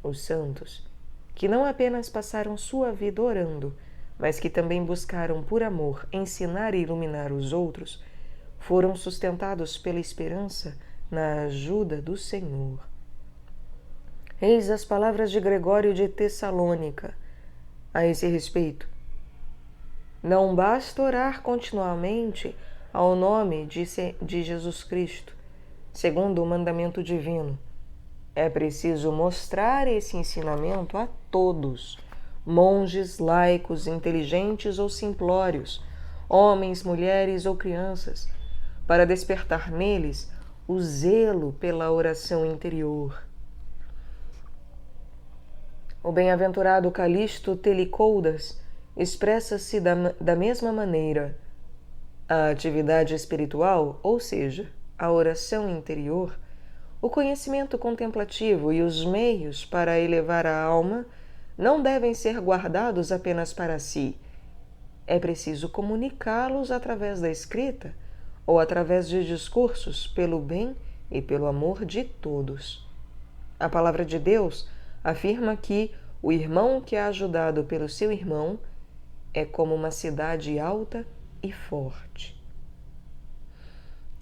Os santos, que não apenas passaram sua vida orando, mas que também buscaram por amor ensinar e iluminar os outros, foram sustentados pela esperança na ajuda do Senhor. Eis as palavras de Gregório de Tessalônica a esse respeito. Não basta orar continuamente ao nome de Jesus Cristo, segundo o mandamento divino. É preciso mostrar esse ensinamento a todos, monges, laicos, inteligentes ou simplórios, homens, mulheres ou crianças, para despertar neles o zelo pela oração interior. O bem-aventurado Calixto Telicoudas expressa-se da mesma maneira. A atividade espiritual, ou seja, a oração interior, o conhecimento contemplativo e os meios para elevar a alma não devem ser guardados apenas para si. É preciso comunicá-los através da escrita ou através de discursos pelo bem e pelo amor de todos. A palavra de Deus afirma que o irmão que é ajudado pelo seu irmão é como uma cidade alta e forte.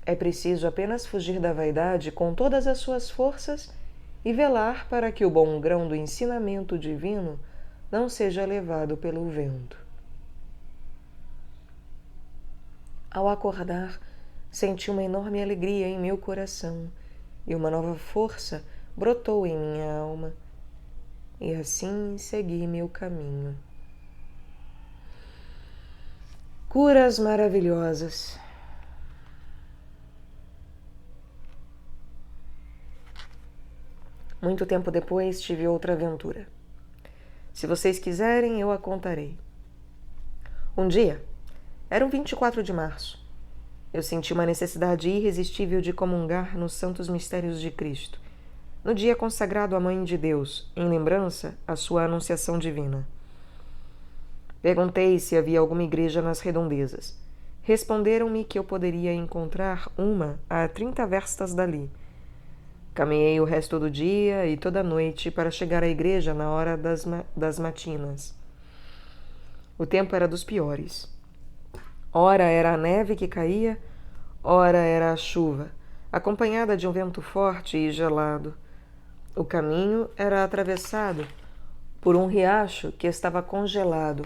É preciso apenas fugir da vaidade com todas as suas forças e velar para que o bom grão do ensinamento divino não seja levado pelo vento. Ao acordar, senti uma enorme alegria em meu coração e uma nova força brotou em minha alma. E assim segui meu caminho. Curas maravilhosas. Muito tempo depois tive outra aventura. Se vocês quiserem, eu a contarei. Um dia, era um 24 de março, eu senti uma necessidade irresistível de comungar nos santos mistérios de Cristo, no dia consagrado à Mãe de Deus, em lembrança à sua anunciação divina. Perguntei se havia alguma igreja nas redondezas. Responderam-me que eu poderia encontrar uma a 30 verstas dali. Caminhei o resto do dia e toda a noite para chegar à igreja na hora das matinas. O tempo era dos piores. Ora era a neve que caía, ora era a chuva, acompanhada de um vento forte e gelado. O caminho era atravessado por um riacho que estava congelado.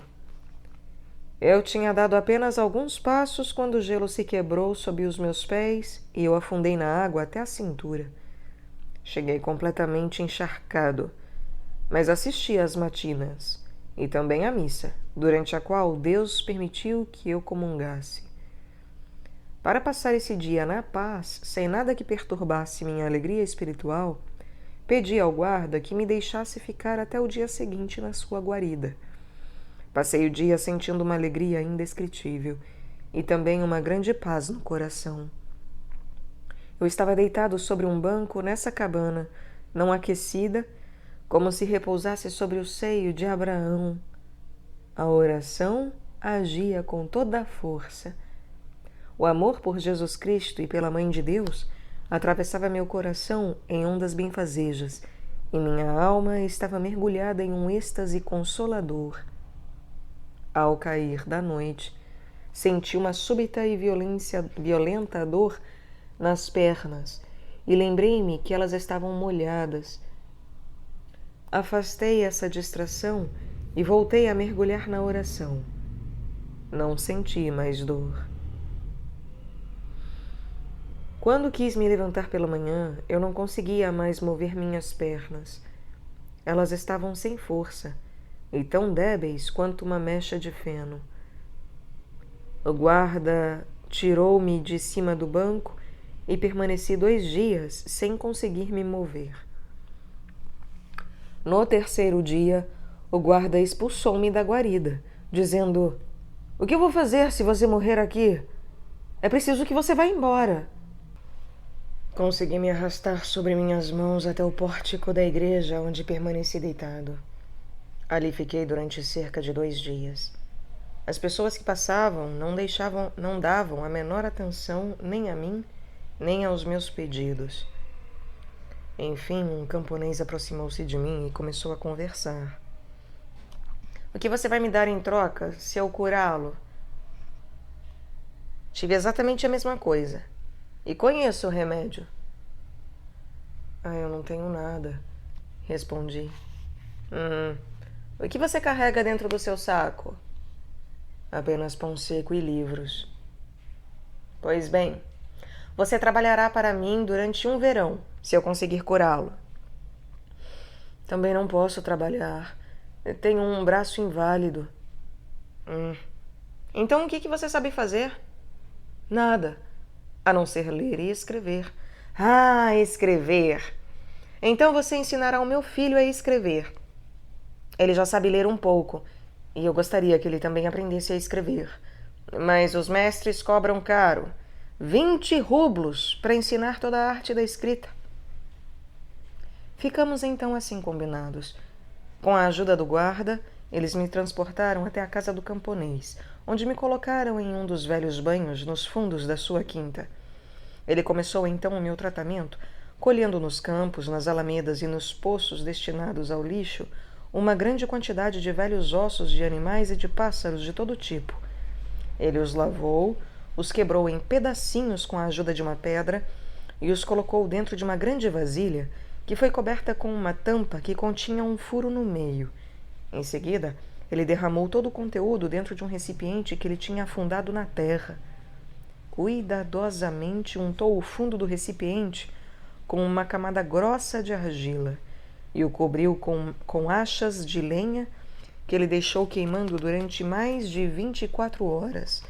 Eu tinha dado apenas alguns passos quando o gelo se quebrou sob os meus pés e eu afundei na água até a cintura. Cheguei completamente encharcado, mas assisti às matinas e também à missa, durante a qual Deus permitiu que eu comungasse. Para passar esse dia na paz, sem nada que perturbasse minha alegria espiritual, pedi ao guarda que me deixasse ficar até o dia seguinte na sua guarida. Passei o dia sentindo uma alegria indescritível e também uma grande paz no coração. Eu estava deitado sobre um banco nessa cabana, não aquecida, como se repousasse sobre o seio de Abraão. A oração agia com toda a força. O amor por Jesus Cristo e pela Mãe de Deus atravessava meu coração em ondas benfazejas e minha alma estava mergulhada em um êxtase consolador. Ao cair da noite, senti uma súbita e violenta dor nas pernas e lembrei-me que elas estavam molhadas. Afastei essa distração e voltei a mergulhar na oração. Não senti mais dor. Quando quis me levantar pela manhã, eu não conseguia mais mover minhas pernas. Elas estavam sem força e tão débeis quanto uma mecha de feno. O guarda tirou-me de cima do banco e permaneci 2 dias sem conseguir me mover. No 3º dia, o guarda expulsou-me da guarida, dizendo: "O que eu vou fazer se você morrer aqui? É preciso que você vá embora." Consegui me arrastar sobre minhas mãos até o pórtico da igreja, onde permaneci deitado. Ali fiquei durante cerca de 2 dias. As pessoas que passavam não davam a menor atenção nem a mim, nem aos meus pedidos. Enfim, um camponês aproximou-se de mim e começou a conversar. "O que você vai me dar em troca se eu curá-lo?" Tive exatamente a mesma coisa. E conheço o remédio. Eu não tenho nada, respondi. O que você carrega dentro do seu saco? Apenas pão seco e livros. Pois bem, você trabalhará para mim durante um verão, se eu conseguir curá-lo. Também não posso trabalhar. Tenho um braço inválido. Então o que você sabe fazer? Nada, a não ser ler e escrever. Ah, escrever! Então você ensinará ao meu filho a escrever. Ele já sabe ler um pouco, e eu gostaria que ele também aprendesse a escrever. Mas os mestres cobram caro, 20 rublos, para ensinar toda a arte da escrita. Ficamos então assim combinados. Com a ajuda do guarda, eles me transportaram até a casa do camponês, onde me colocaram em um dos velhos banhos nos fundos da sua quinta. Ele começou então o meu tratamento, colhendo nos campos, nas alamedas e nos poços destinados ao lixo uma grande quantidade de velhos ossos de animais e de pássaros de todo tipo. Ele os lavou, os quebrou em pedacinhos com a ajuda de uma pedra e os colocou dentro de uma grande vasilha que foi coberta com uma tampa que continha um furo no meio. Em seguida, ele derramou todo o conteúdo dentro de um recipiente que ele tinha afundado na terra. Cuidadosamente untou o fundo do recipiente com uma camada grossa de argila e o cobriu com achas de lenha que ele deixou queimando durante mais de 24 horas.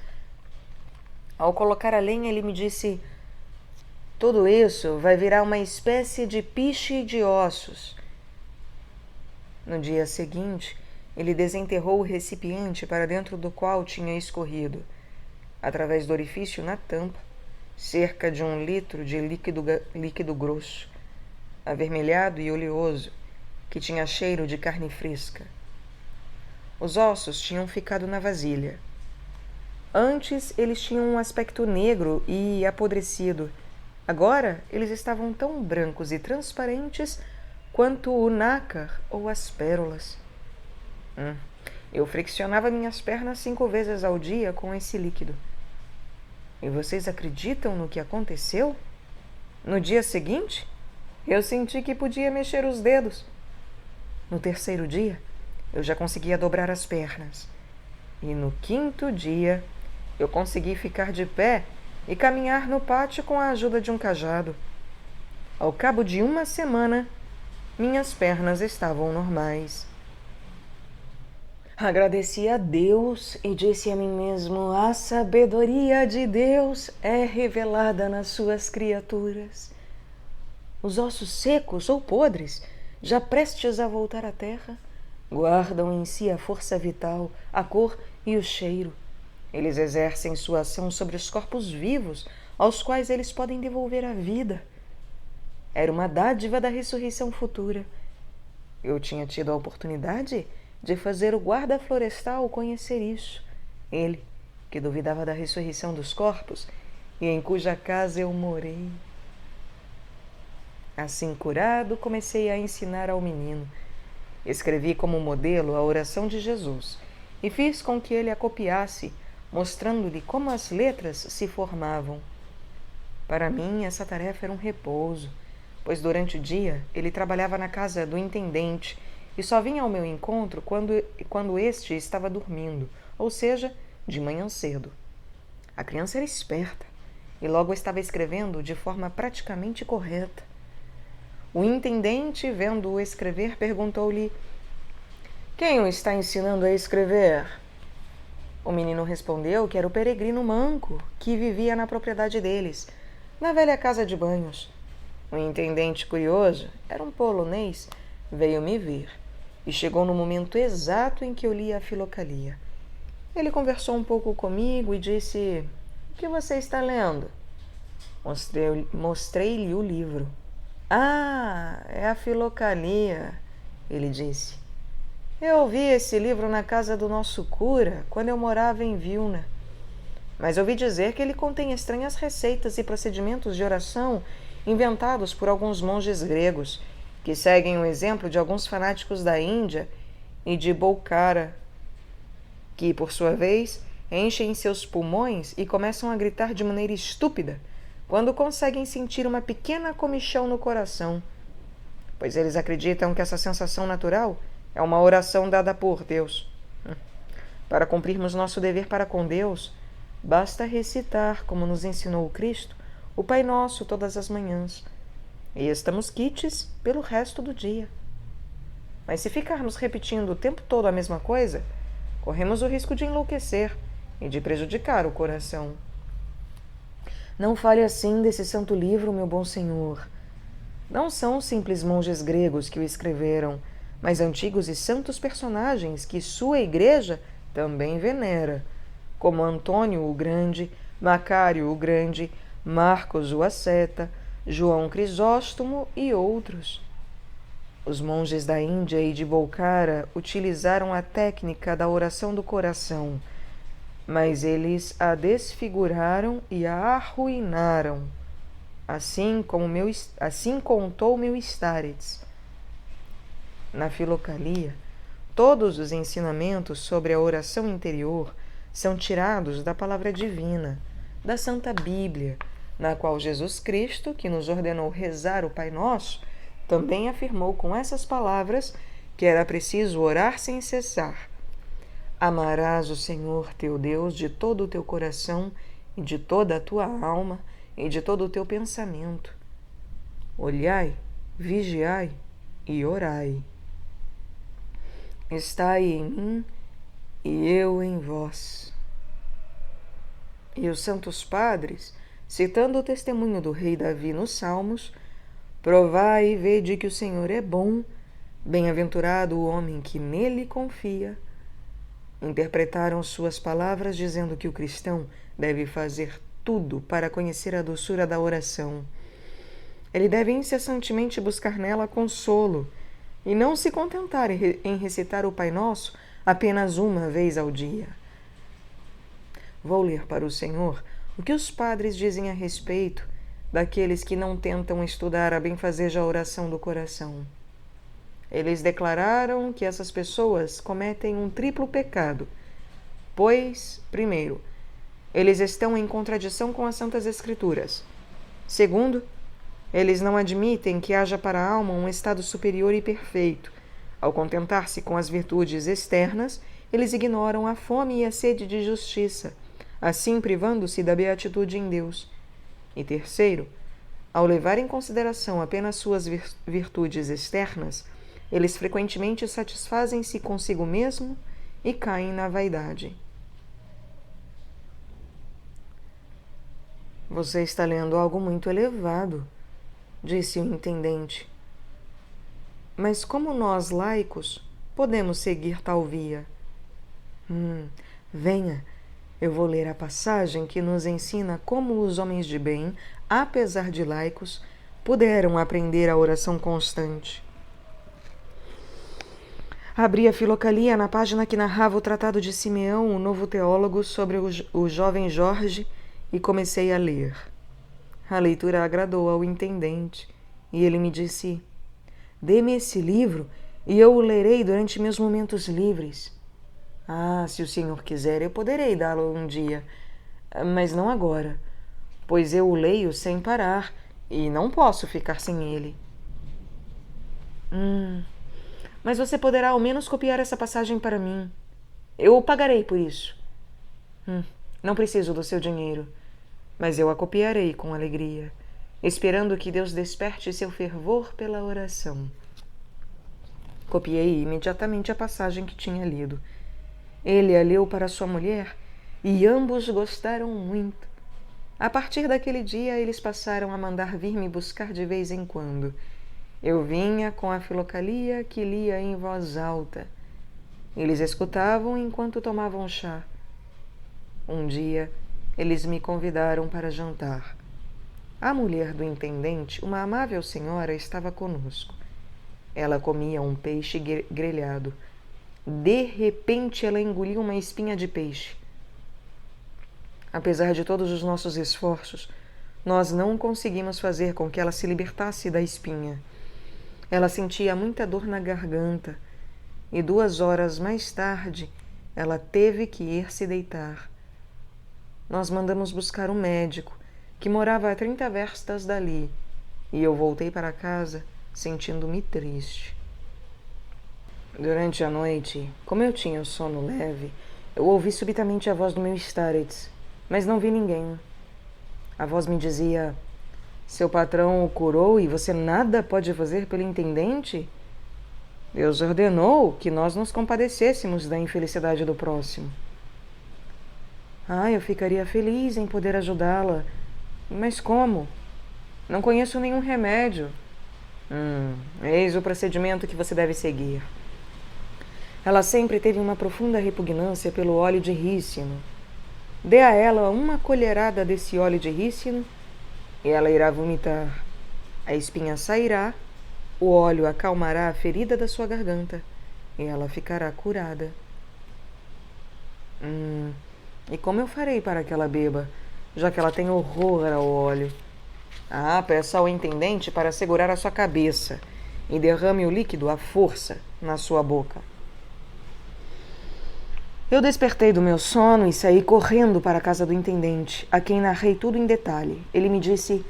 Ao colocar a lenha, ele me disse: tudo isso vai virar uma espécie de piche de ossos. No dia seguinte, ele desenterrou o recipiente para dentro do qual tinha escorrido, através do orifício na tampa, cerca de 1 litro de líquido grosso, avermelhado e oleoso, que tinha cheiro de carne fresca. Os ossos tinham ficado na vasilha. Antes, eles tinham um aspecto negro e apodrecido. Agora, eles estavam tão brancos e transparentes quanto o nácar ou as pérolas. Eu friccionava minhas pernas 5 vezes ao dia com esse líquido. E vocês acreditam no que aconteceu? No dia seguinte, eu senti que podia mexer os dedos. No 3º dia, eu já conseguia dobrar as pernas. E no 5º dia, eu consegui ficar de pé e caminhar no pátio com a ajuda de um cajado. Ao cabo de 1 semana, minhas pernas estavam normais. Agradeci a Deus e disse a mim mesmo: a sabedoria de Deus é revelada nas suas criaturas. Os ossos secos ou podres, já prestes a voltar à terra, guardam em si a força vital, a cor e o cheiro. Eles exercem sua ação sobre os corpos vivos, aos quais eles podem devolver a vida. Era uma dádiva da ressurreição futura. Eu tinha tido a oportunidade de fazer o guarda florestal conhecer isso. Ele, que duvidava da ressurreição dos corpos e em cuja casa eu morei. Assim curado, comecei a ensinar ao menino. Escrevi como modelo a oração de Jesus e fiz com que ele a copiasse, mostrando-lhe como as letras se formavam. Para mim, essa tarefa era um repouso, pois durante o dia ele trabalhava na casa do intendente e só vinha ao meu encontro quando este estava dormindo, ou seja, de manhã cedo. A criança era esperta e logo estava escrevendo de forma praticamente correta. O intendente, vendo-o escrever, perguntou-lhe: quem o está ensinando a escrever? O menino respondeu que era o peregrino manco que vivia na propriedade deles, na velha casa de banhos. O intendente, curioso, era um polonês, veio me ver e chegou no momento exato em que eu lia a Filocalia. Ele conversou um pouco comigo e disse: o que você está lendo? Mostrei-lhe o livro. Ah, é a Filocalia, ele disse. Eu ouvi esse livro na casa do nosso cura, quando eu morava em Vilna. Mas ouvi dizer que ele contém estranhas receitas e procedimentos de oração inventados por alguns monges gregos, que seguem o exemplo de alguns fanáticos da Índia e de Bolkara, que, por sua vez, enchem seus pulmões e começam a gritar de maneira estúpida quando conseguem sentir uma pequena comichão no coração, pois eles acreditam que essa sensação natural é uma oração dada por Deus. Para cumprirmos nosso dever para com Deus, basta recitar, como nos ensinou o Cristo, o Pai Nosso todas as manhãs, e estamos quites pelo resto do dia. Mas se ficarmos repetindo o tempo todo a mesma coisa, corremos o risco de enlouquecer e de prejudicar o coração. Não fale assim desse santo livro, meu bom senhor. Não são simples monges gregos que o escreveram, mas antigos e santos personagens que sua igreja também venera, como Antônio o Grande, Macário o Grande, Marcos o Asceta, João Crisóstomo e outros. Os monges da Índia e de Bolcara utilizaram a técnica da oração do coração, mas eles a desfiguraram e a arruinaram. Assim contou meu Staritz. Na Filocalia, todos os ensinamentos sobre a oração interior são tirados da palavra divina, da Santa Bíblia, na qual Jesus Cristo, que nos ordenou rezar o Pai Nosso, também afirmou com essas palavras que era preciso orar sem cessar. Amarás o Senhor teu Deus de todo o teu coração e de toda a tua alma e de todo o teu pensamento. Olhai, vigiai e orai. Estai em mim e eu em vós. E os santos padres, citando o testemunho do rei Davi nos Salmos, provai e vede que o Senhor é bom, bem-aventurado o homem que nele confia, interpretaram suas palavras dizendo que o cristão deve fazer tudo para conhecer a doçura da oração. Ele deve incessantemente buscar nela consolo e não se contentar em recitar o Pai Nosso apenas uma vez ao dia. Vou ler para o Senhor o que os padres dizem a respeito daqueles que não tentam estudar a benfazeja oração do coração. Eles declararam que essas pessoas cometem um triplo pecado, pois, primeiro, eles estão em contradição com as Santas Escrituras. Segundo, eles não admitem que haja para a alma um estado superior e perfeito. Ao contentar-se com as virtudes externas, eles ignoram a fome e a sede de justiça, assim privando-se da beatitude em Deus. E terceiro, ao levar em consideração apenas suas virtudes externas, eles frequentemente satisfazem-se consigo mesmo e caem na vaidade. Você está lendo algo muito elevado, disse o intendente. Mas como nós, laicos, podemos seguir tal via? Venha, eu vou ler a passagem que nos ensina como os homens de bem, apesar de laicos, puderam aprender a oração constante. Abri a Filocalia na página que narrava o tratado de Simeão, o novo teólogo, sobre o jovem Jorge, e comecei a ler. A leitura agradou ao intendente, e ele me disse: dê-me esse livro e eu o lerei durante meus momentos livres. Ah, se o senhor quiser, eu poderei dá-lo um dia, mas não agora, pois eu o leio sem parar e não posso ficar sem ele. Mas você poderá ao menos copiar essa passagem para mim. Eu o pagarei por isso. Não preciso do seu dinheiro, mas eu a copiarei com alegria, esperando que Deus desperte seu fervor pela oração. Copiei imediatamente a passagem que tinha lido. Ele a leu para sua mulher e ambos gostaram muito. A partir daquele dia, eles passaram a mandar vir me buscar de vez em quando. Eu vinha com a Filocalia que lia em voz alta. Eles escutavam enquanto tomavam chá. Um dia, eles me convidaram para jantar. A mulher do intendente, uma amável senhora, estava conosco. Ela comia um peixe grelhado. De repente, ela engoliu uma espinha de peixe. Apesar de todos os nossos esforços, nós não conseguimos fazer com que ela se libertasse da espinha. Ela sentia muita dor na garganta e 2 horas mais tarde ela teve que ir se deitar. nós mandamos buscar um médico que morava a 30 verstas dali, e eu voltei para casa sentindo-me triste. Durante a noite, como eu tinha o sono leve, eu ouvi subitamente a voz do meu Starets, mas não vi ninguém. A voz me dizia: seu patrão o curou e você nada pode fazer pelo intendente? Deus ordenou que nós nos compadecêssemos da infelicidade do próximo. Eu ficaria feliz em poder ajudá-la, mas como? Não conheço nenhum remédio. Eis o procedimento que você deve seguir. Ela sempre teve uma profunda repugnância pelo óleo de rícino. Dê a ela uma colherada desse óleo de rícino e ela irá vomitar. A espinha sairá, o óleo acalmará a ferida da sua garganta e ela ficará curada. E como eu farei para que ela beba, já que ela tem horror ao óleo? Peça ao intendente para segurar a sua cabeça e derrame o líquido à força na sua boca. Eu despertei do meu sono e saí correndo para a casa do intendente, a quem narrei tudo em detalhe. Ele me disse: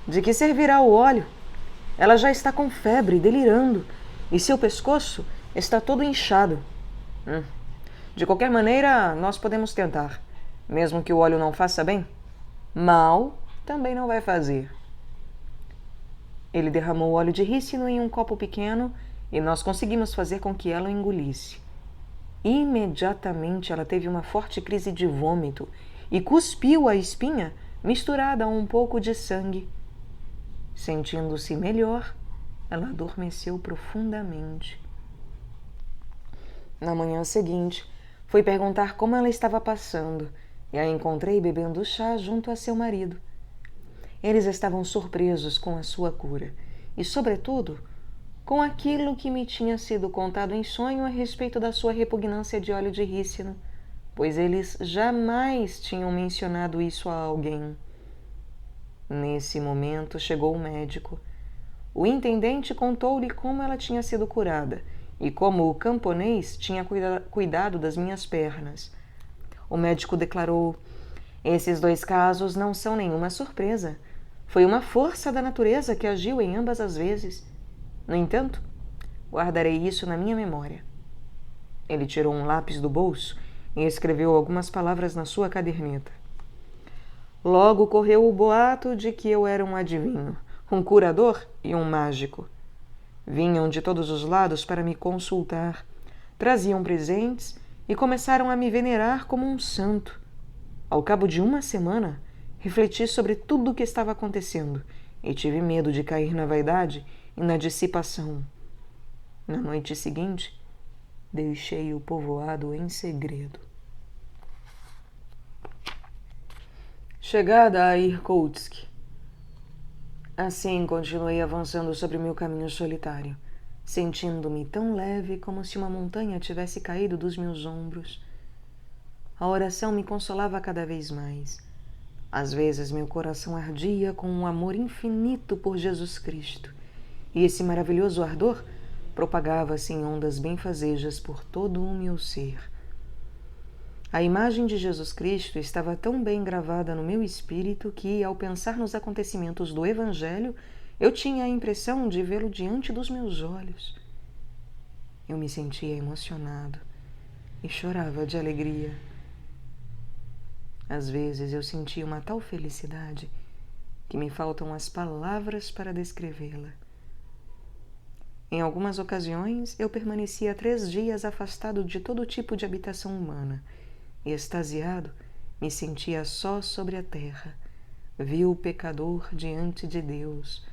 de que servirá o óleo? Ela já está com febre, delirando, e seu pescoço está todo inchado. De qualquer maneira, nós podemos tentar. Mesmo que o óleo não faça bem, mal também não vai fazer. Ele derramou o óleo de rícino em um copo pequeno e nós conseguimos fazer com que ela o engolisse. Imediatamente ela teve uma forte crise de vômito e cuspiu a espinha misturada a um pouco de sangue. Sentindo-se melhor, ela adormeceu profundamente. Na manhã seguinte, fui perguntar como ela estava passando e a encontrei bebendo chá junto a seu marido. Eles estavam surpresos com a sua cura e, sobretudo, com aquilo que me tinha sido contado em sonho a respeito da sua repugnância de óleo de rícino, pois eles jamais tinham mencionado isso a alguém. Nesse momento chegou o médico. O intendente contou-lhe como ela tinha sido curada e como o camponês tinha cuidado das minhas pernas. O médico declarou: esses 2 casos não são nenhuma surpresa. Foi uma força da natureza que agiu em ambas as vezes. No entanto, guardarei isso na minha memória. Ele tirou um lápis do bolso e escreveu algumas palavras na sua caderneta. Logo correu o boato de que eu era um adivinho, um curador e um mágico. Vinham de todos os lados para me consultar, traziam presentes e começaram a me venerar como um santo. Ao cabo de uma semana, refleti sobre tudo o que estava acontecendo e tive medo de cair na vaidade e na dissipação. Na noite seguinte, deixei o povoado em segredo. Chegada a Irkutsk. Assim continuei avançando sobre meu caminho solitário, sentindo-me tão leve como se uma montanha tivesse caído dos meus ombros. A oração me consolava cada vez mais. Às vezes meu coração ardia com um amor infinito por Jesus Cristo, e esse maravilhoso ardor propagava-se em ondas benfazejas por todo o meu ser. A imagem de Jesus Cristo estava tão bem gravada no meu espírito que, ao pensar nos acontecimentos do Evangelho, eu tinha a impressão de vê-lo diante dos meus olhos. Eu me sentia emocionado e chorava de alegria. Às vezes eu sentia uma tal felicidade que me faltam as palavras para descrevê-la. Em algumas ocasiões, eu permanecia 3 dias afastado de todo tipo de habitação humana e, extasiado, me sentia só sobre a terra, vil pecador diante de Deus,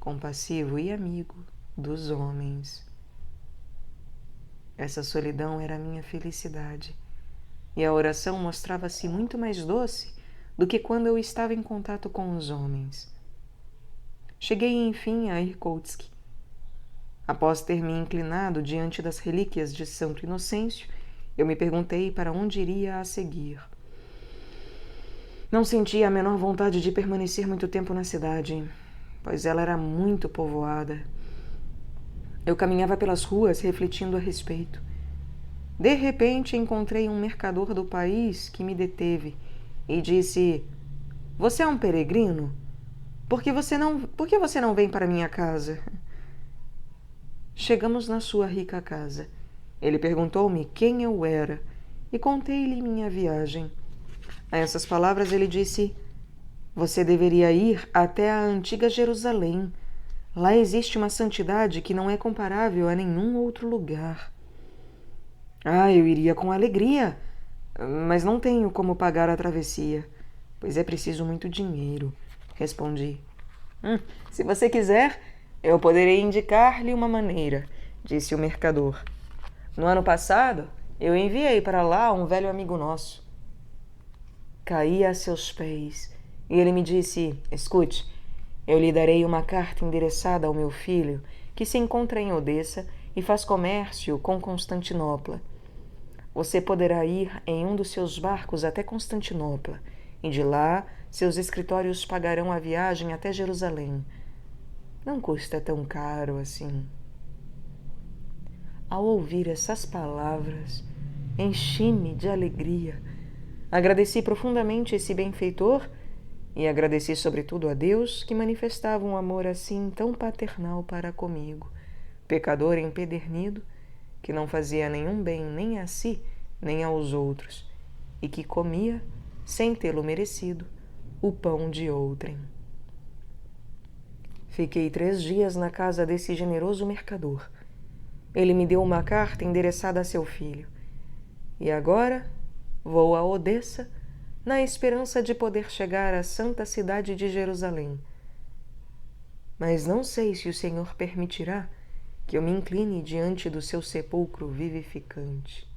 compassivo e amigo dos homens. Essa solidão era a minha felicidade, e a oração mostrava-se muito mais doce do que quando eu estava em contato com os homens. Cheguei, enfim, a Irkutsk. Após ter me inclinado diante das relíquias de Santo Inocêncio, eu me perguntei para onde iria a seguir. Não sentia a menor vontade de permanecer muito tempo na cidade, pois ela era muito povoada. Eu caminhava pelas ruas refletindo a respeito. De repente encontrei um mercador do país que me deteve e disse: "Você é um peregrino? Por que você não vem para minha casa?" Chegamos na sua rica casa. Ele perguntou-me quem eu era e contei-lhe minha viagem. A essas palavras ele disse: "Você deveria ir até a antiga Jerusalém. Lá existe uma santidade que não é comparável a nenhum outro lugar." "Ah, eu iria com alegria, mas não tenho como pagar a travessia, pois é preciso muito dinheiro", respondi. Se você quiser, eu poderei indicar-lhe uma maneira", disse o mercador. "No ano passado, eu enviei para lá um velho amigo nosso." Caí a seus pés e ele me disse: "Escute, eu lhe darei uma carta endereçada ao meu filho, que se encontra em Odessa e faz comércio com Constantinopla. Você poderá ir em um dos seus barcos até Constantinopla, e de lá seus escritórios pagarão a viagem até Jerusalém. Não custa tão caro assim." Ao ouvir essas palavras, enchi-me de alegria. Agradeci profundamente esse benfeitor e agradeci sobretudo a Deus, que manifestava um amor assim tão paternal para comigo, pecador empedernido, que não fazia nenhum bem nem a si nem aos outros, e que comia, sem tê-lo merecido, o pão de outrem. Fiquei 3 dias na casa desse generoso mercador. Ele me deu uma carta endereçada a seu filho. E agora vou a Odessa, na esperança de poder chegar à santa cidade de Jerusalém. Mas não sei se o Senhor permitirá que eu me incline diante do seu sepulcro vivificante.